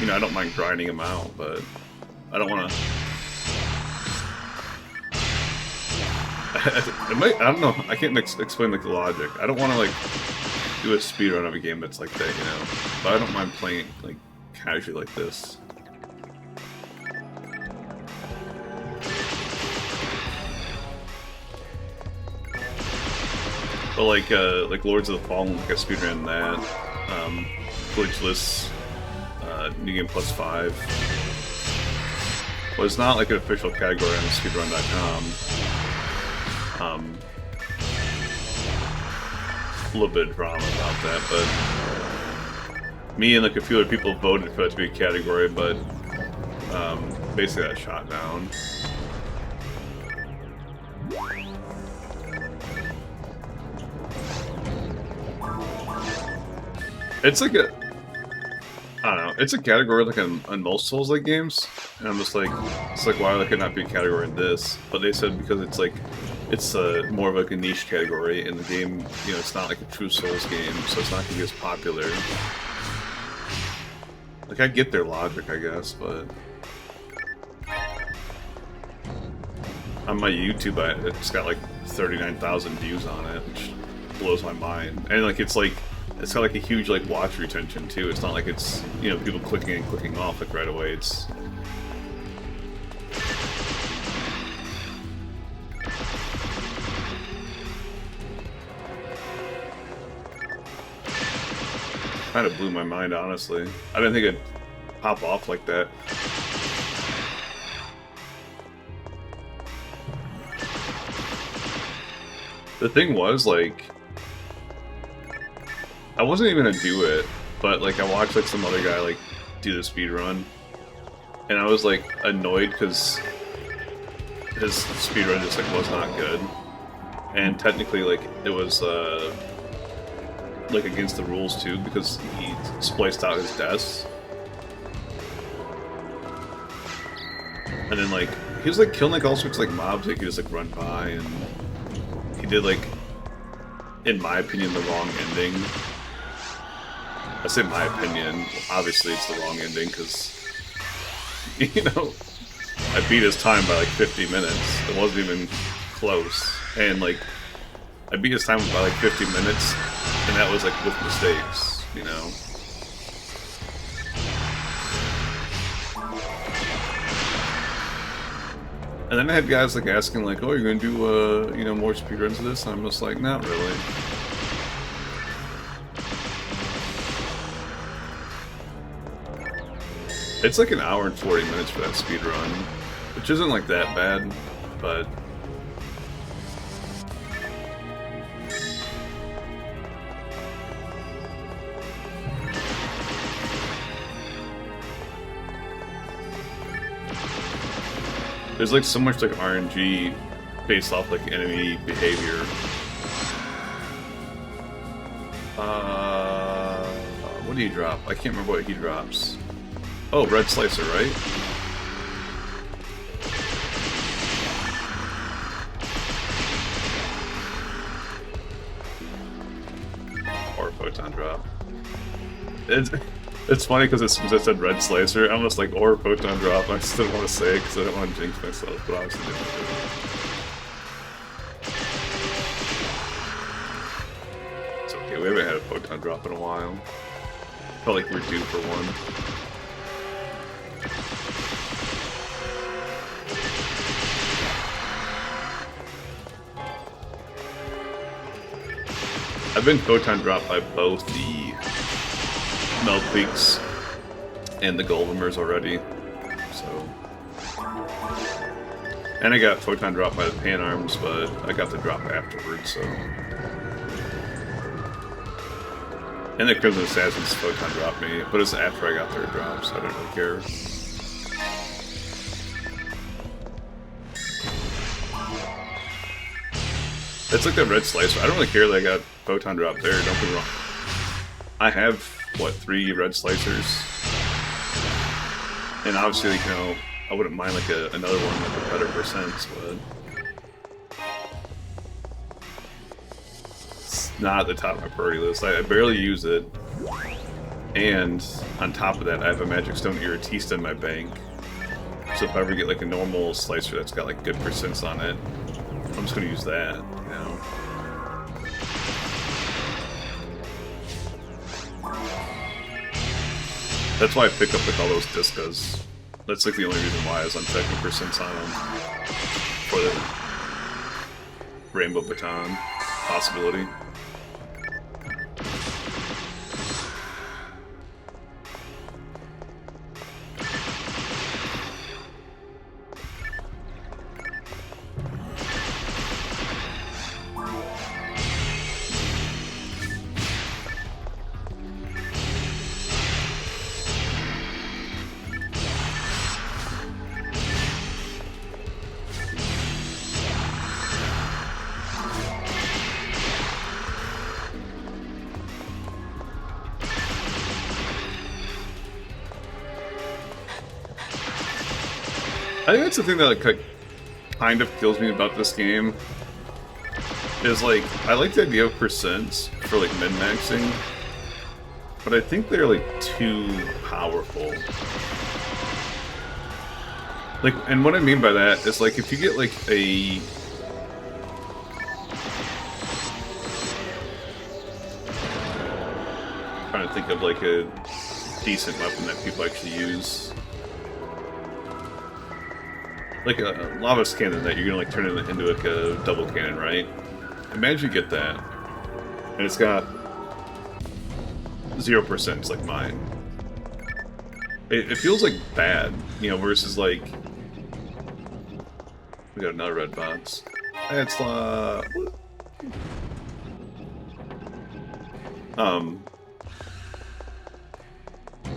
A: You know, I don't mind grinding them out, but I don't want to. I don't know. I can't explain like the logic. I don't want to like do a speedrun of a game that's like that, you know. But I don't mind playing like casually like this. But like Lords of the Fallen, like I speedran that. Glitchless, New Game Plus 5. Well, it's not like an official category on speedrun.com. A little bit of drama about that, but me and like a few other people voted for that to be a category, but basically that shot down. It's like a, I don't know, it's a category like on most Souls-like games, and I'm just like, it's like why could it not be a category in this? But they said because it's like, it's more of like a niche category in the game, you know, it's not like a true Souls game, so it's not going to be as popular. Like, I get their logic, I guess, but on my YouTube, it's got like 39,000 views on it, which blows my mind. And like, it's got like a huge like watch retention too. It's not like it's, you know, people clicking and clicking off like right away. It's kind of blew my mind, honestly. I didn't think it'd pop off like that. The thing was, like, I wasn't even gonna do it, but like I watched like some other guy like do the speed run, and I was like annoyed because his speed run just like was not good, and technically like it was like against the rules too because he spliced out his deaths, and then like he was like killing like all sorts of like mobs like he just like run by, and he did like, in my opinion, the wrong ending. I say my opinion, obviously it's the wrong ending because, you know, I beat his time by like 50 minutes. It wasn't even close. And like, I beat his time by like 50 minutes, and that was like with mistakes, you know? And then I had guys like asking like, oh, you're gonna do, you know, more speedruns of this? And I'm just like, not really. It's like an hour and 40 minutes for that speed run, which isn't like that bad, but there's like so much like RNG based off like enemy behavior. What do you drop? I can't remember what he drops. Oh, Red Slicer, right? Or Photon Drop. It's funny because as soon as I said Red Slicer, I'm just like, or Photon Drop. I just didn't want to say it because I didn't want to jinx myself, but obviously didn't do it. It's okay, we haven't had a Photon Drop in a while. Felt like we're due for one. I've been Photon dropped by both the Meltquakes and the Golvemers already, so. And I got Photon dropped by the Panarms, but I got the drop afterwards, so. And the Crimson Assassins Photon dropped me, but it's after I got their drop, so I didn't really care. It's like the Red Slicer. I don't really care that I got Photon drop there, don't get me wrong. I have, what, 3 Red Slicers? And obviously, you know, I wouldn't mind like another one with a better percents, but it's not at the top of my priority list. I barely use it. And on top of that, I have a Magic Stone Iratista in my bank. So if I ever get like a normal Slicer that's got like good percents on it, I'm just gonna use that, you know. That's why I picked up like all those Discas. That's like the only reason why I was unchecking percents on them. For the Rainbow Baton possibility. I think that's the thing that like, kind of kills me about this game. Is like, I like the idea of percents for like min-maxing, But I think they're like too powerful. Like, and what I mean by that is like if you get like a trying to think of like a decent weapon that people actually use. Like a lava cannon that you're gonna like turn it into like a double cannon, right? Imagine you get that, and it's got 0% like mine. It feels like bad, you know, versus like we got another red box. It's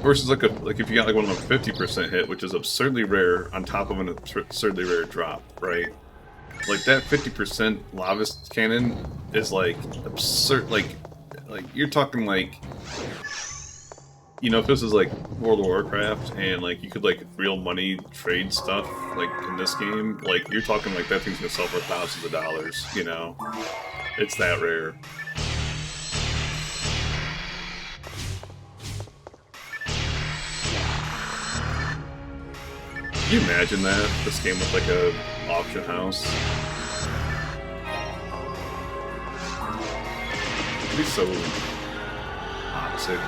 A: versus like if you got like one of them 50% hit, which is absurdly rare, on top of an absurdly rare drop, right? Like that 50% lava cannon is like absurd. Like you're talking like, you know, if this is like World of Warcraft and like you could like real money trade stuff like in this game, like you're talking like that thing's gonna sell for thousands of dollars. You know, it's that rare. Can you imagine that? This game with like a auction house? It'd be so opposite.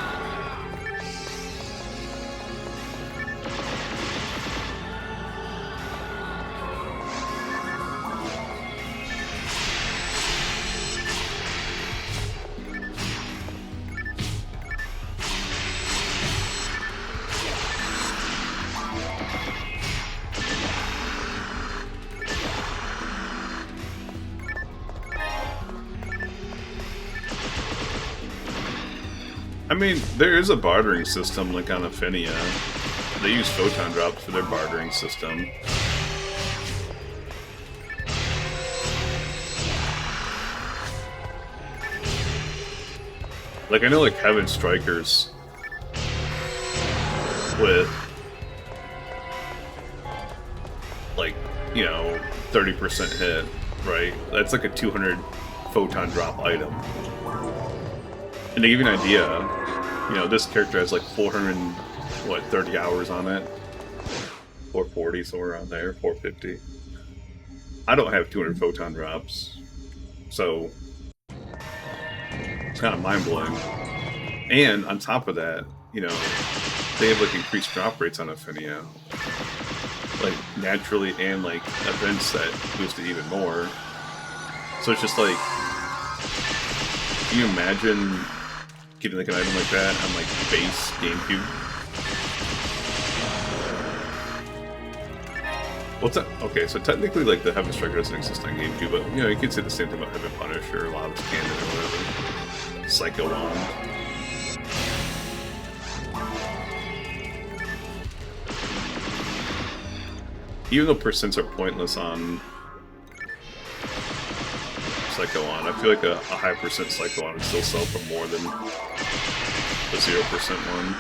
A: I mean, there is a bartering system, like on Affinia. They use photon drops for their bartering system. Like, I know, like, Heaven Strikers with, like, you know, 30% hit, right? That's like a 200 photon drop item. And to give you an idea, you know, this character has like 430 hours on it. 440, somewhere around there, 450. I don't have 200 photon drops, so it's kind of mind-blowing. And on top of that, you know, they have like increased drop rates on Affinia. Like, naturally, and like events that boost it even more. So it's just like, can you imagine getting like an item like that on like base GameCube? What's that? Okay, so technically like the Heaven Striker doesn't exist on GameCube, but you know, you could say the same thing about Heaven Punisher, Lava Cannon, or whatever. Psycho Wand. Even though percents are pointless on Psycho Wand, I feel like a high percent Psycho Wand would still sell for more than the 0% one.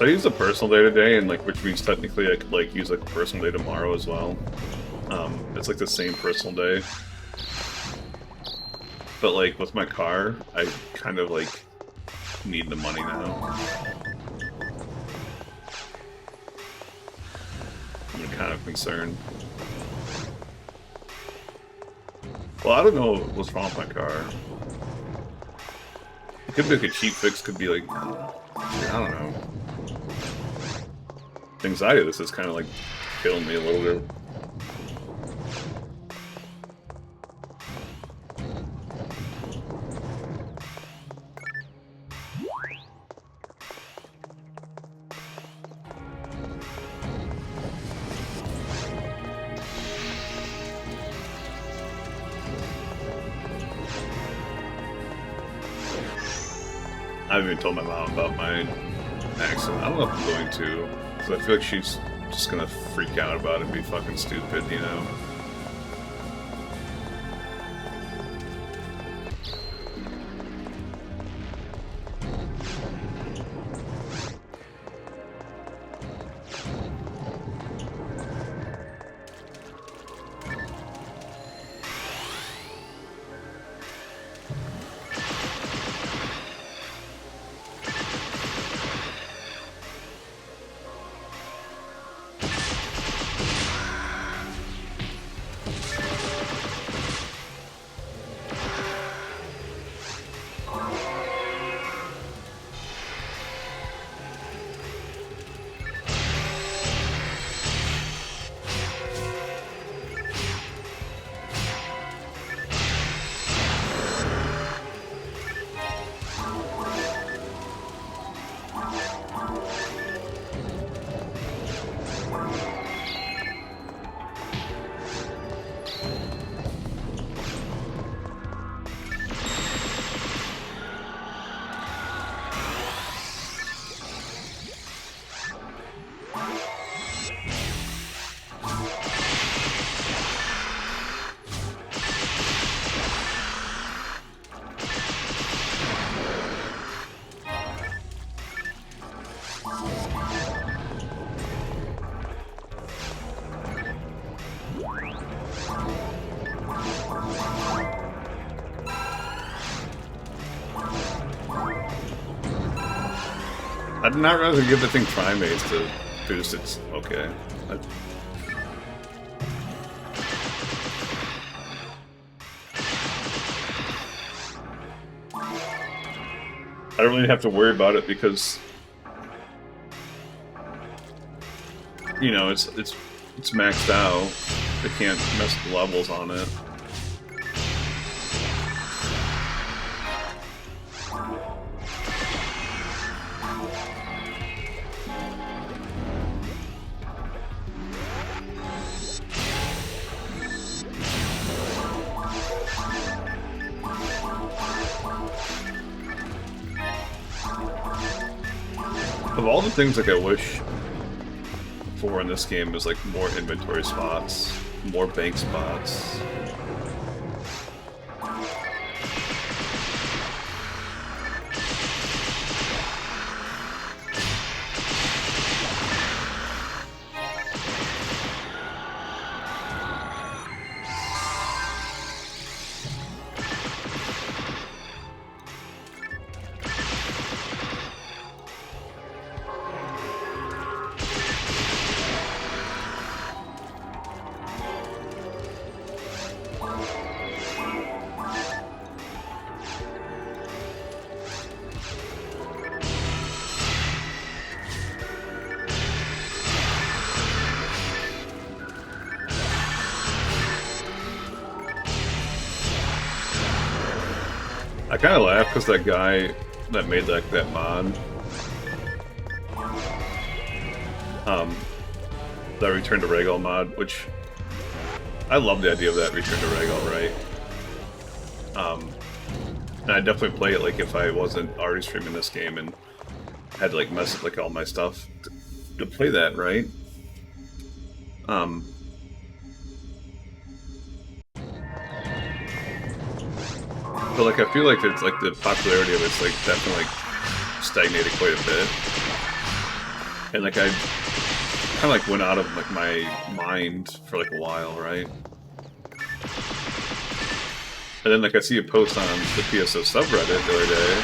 A: I used a personal day today, and like, which means technically I could like use like a personal day tomorrow as well. It's like the same personal day, but like with my car, I kind of like need the money now. I'm kind of concerned. Well, I don't know what's wrong with my car. It could be like a cheap fix. Could be like, I don't know. The anxiety of this is kind of like killing me a little bit. I haven't even told my mom about my accident. I don't know if I'm going to, because I feel like she's just gonna freak out about it and be fucking stupid, you know? I did not rather give the thing primates to boost its... Okay. I don't really have to worry about it because... You know, it's maxed out. They can't mess with the levels on it. Of all the things like I wish for in this game is like more inventory spots, more bank spots. I kind of laugh because that guy that made that mod, that Return to Regal mod, which I love the idea of that Return to Regal, right? And I'd definitely play it like if I wasn't already streaming this game and had to like mess up like all my stuff to play that, right? But like I feel like it's like the popularity of it's like definitely like stagnated quite a bit, and like I kind of like went out of like my mind for like a while, right? And then like I see a post on the PSO subreddit the other day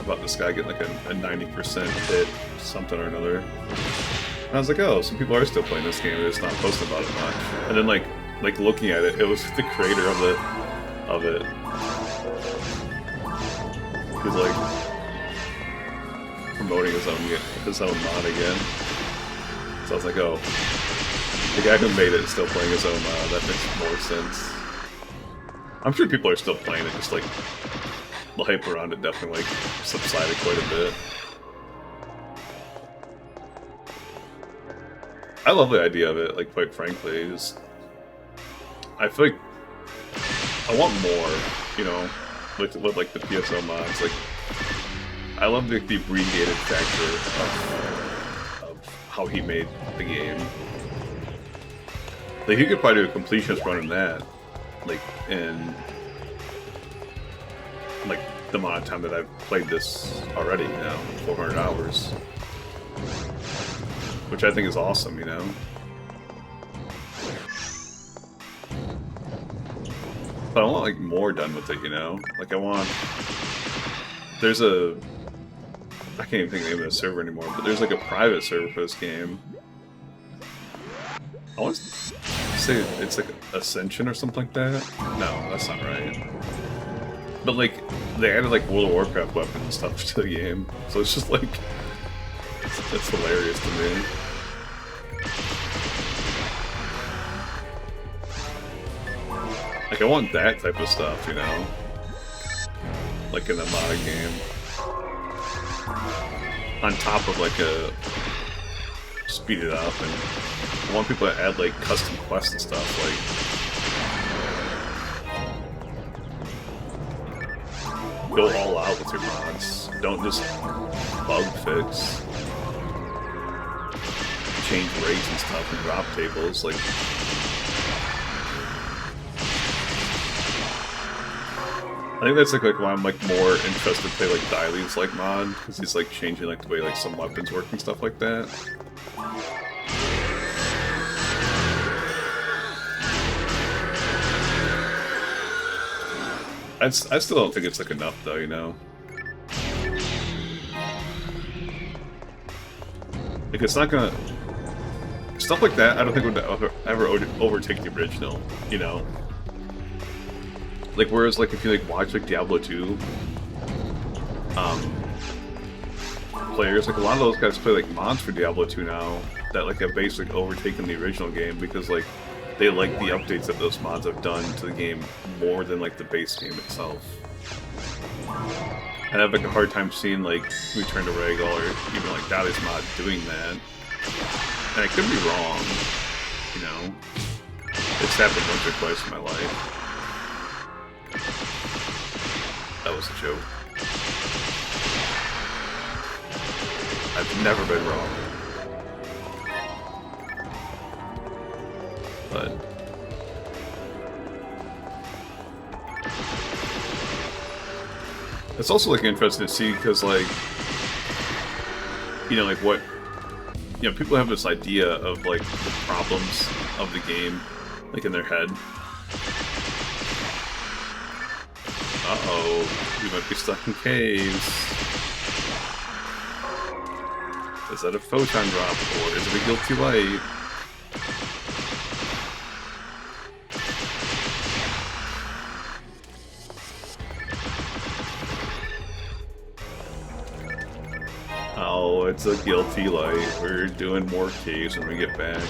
A: about this guy getting like a 90% hit, something or another. And I was like, oh, some people are still playing this game, they're just not posting about it much. And then like looking at it, it was the creator of it. He's like promoting his own mod again. So I was like, oh, the guy who made it is still playing his own mod. That makes more sense. I'm sure people are still playing it, just like the hype around it definitely like subsided quite a bit. I love the idea of it, like quite frankly. I feel like I want more, you know, with like the PSO mods. Like I love the abbreviated factor of how he made the game. Like, you could probably do a completionist run in that, like, in, like, the amount of time that I've played this already, you know, 400 hours. Which I think is awesome, you know? But I want, like, more done with it, you know? Like, I want... There's a... I can't even think of the name of the server anymore, but there's, like, a private server for this game. I want to say it's, like, Ascension or something like that? No, that's not right. But, like, they added, like, World of Warcraft weapons and stuff to the game. So it's just, like... It's hilarious to me. Like, I want that type of stuff, you know? Like in a modded game. On top of, like, a... speed it up, and I want people to add, like, custom quests and stuff, like... Go all out with your mods. Don't just bug fix. Change rates and stuff and drop tables, like... I think that's like why I'm like more interested to play like Dylee's like mod, because he's like changing like the way like some weapons work and stuff like that. I still don't think it's like enough though, you know. Like it's not gonna stuff like that. I don't think would ever overtake the original, you know. Like, whereas, like, if you, like, watch, like, Diablo 2, players, like, a lot of those guys play, like, mods for Diablo 2 now that, like, have basically overtaken the original game because, like, they like the updates that those mods have done to the game more than, like, the base game itself. And I have, like, a hard time seeing, like, Return to Regal or even, like, Dali's mod doing that. And I could be wrong, you know? It's happened once or twice in my life. That was a joke. I've never been wrong. But... it's also, like, interesting to see, because, like... You know, like, what... You know, people have this idea of, like, the problems of the game, like, in their head. Uh-oh, we might be stuck in caves. Is that a photon drop, or is it a guilty light? Oh, it's a guilty light. We're doing more caves when we get back.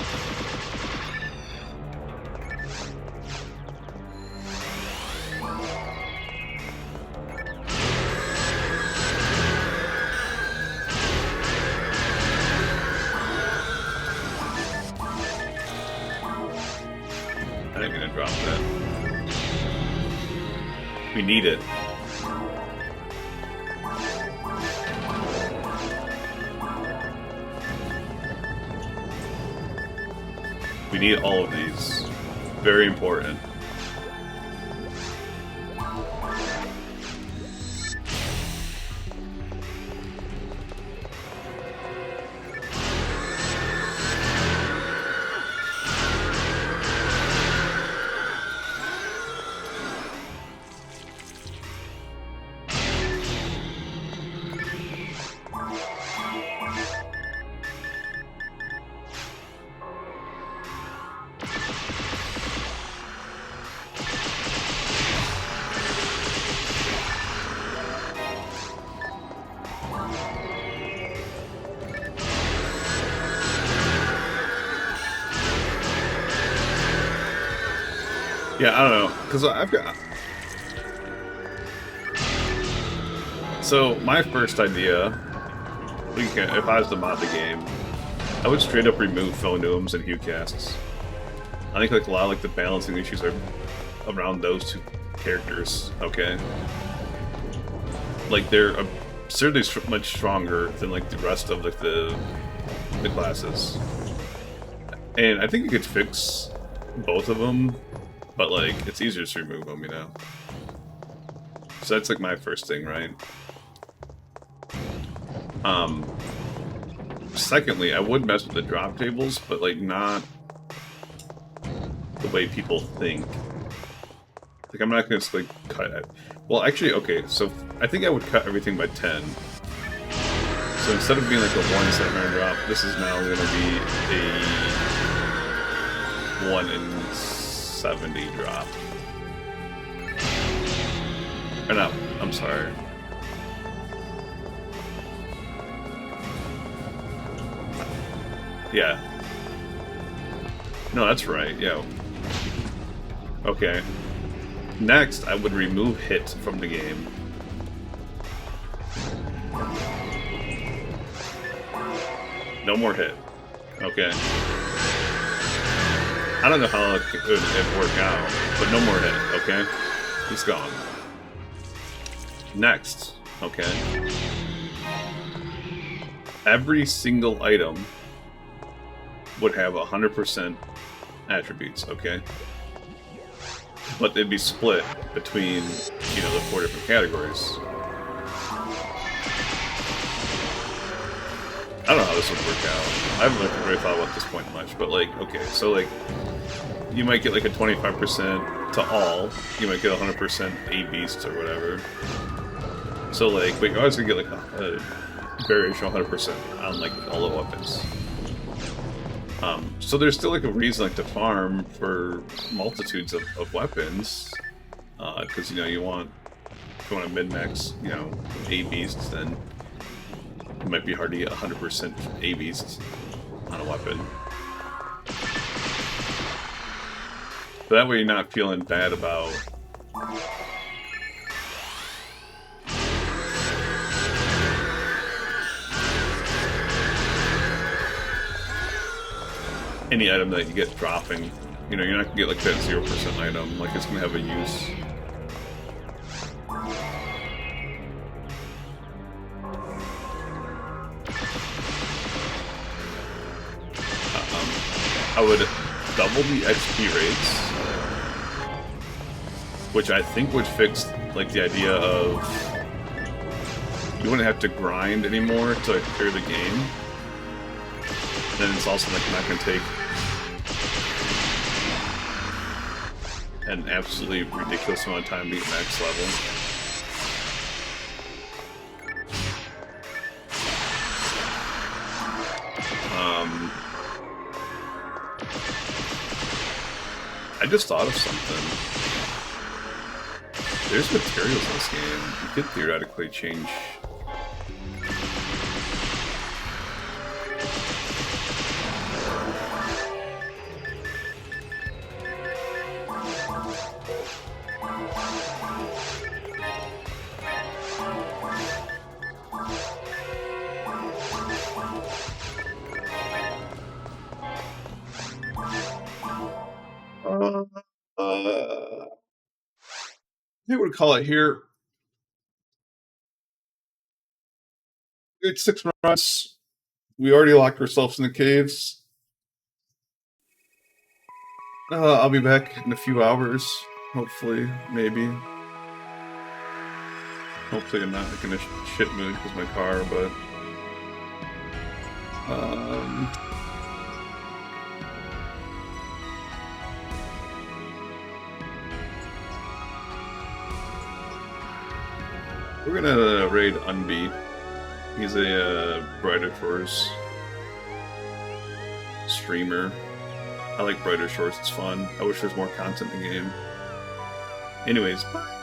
A: We need it. We need all of these. Very important. Yeah, I don't know, because I've got... So, my first idea, if I was to mod the game, I would straight up remove phonooms and hue casts. I think like a lot of like the balancing issues are around those two characters, okay? Like they're certainly much stronger than like the rest of like the classes. And I think you could fix both of them, but like it's easier to remove them, you know. So that's like my first thing, right? Secondly, I would mess with the drop tables, but like not the way people think. Like I'm not gonna just like cut it. Well, actually, okay. So I think I would cut everything by 10. So instead of being like a 1 drop, this is now going to be a 1 in 70 drop. Or no, I'm sorry. Yeah. No, that's right, yeah. Okay. Next, I would remove hit from the game. No more hit. Okay. I don't know how it would work out, but no more hit, okay? It's gone. Next, okay. Every single item would have 100% attributes, okay? But they'd be split between, you know, the 4 different categories. I don't know how this would work out. I haven't really thought about this point much, but like, okay, so like, you might get like a 25% to all, you might get 100% A beasts or whatever. So like, but you're always gonna get like a variation of 100% on like all the weapons. So there's still like a reason like to farm for multitudes of weapons, because you know you want, if you want a min-max, you know, A beasts, then it might be hard to get 100% A beasts on a weapon. But that way you're not feeling bad about any item that you get dropping. You know, you're not gonna get like that 0% item, like it's gonna have a use. I would double the XP rates, which I think would fix like the idea of you wouldn't have to grind anymore to like, clear the game. Then it's also like not going to take an absolutely ridiculous amount of time to get max level. I just thought of something. There's materials in this game. You could theoretically change. I think we'll call it here. It's 6 months. We already locked ourselves in the caves. I'll be back in a few hours. Hopefully, maybe. Hopefully I'm not like in a shit mood because my car, but... we're gonna raid Unbeat. He's a Brighter Shores streamer. I like Brighter Shores, it's fun. I wish there's more content in the game. Anyways, bye!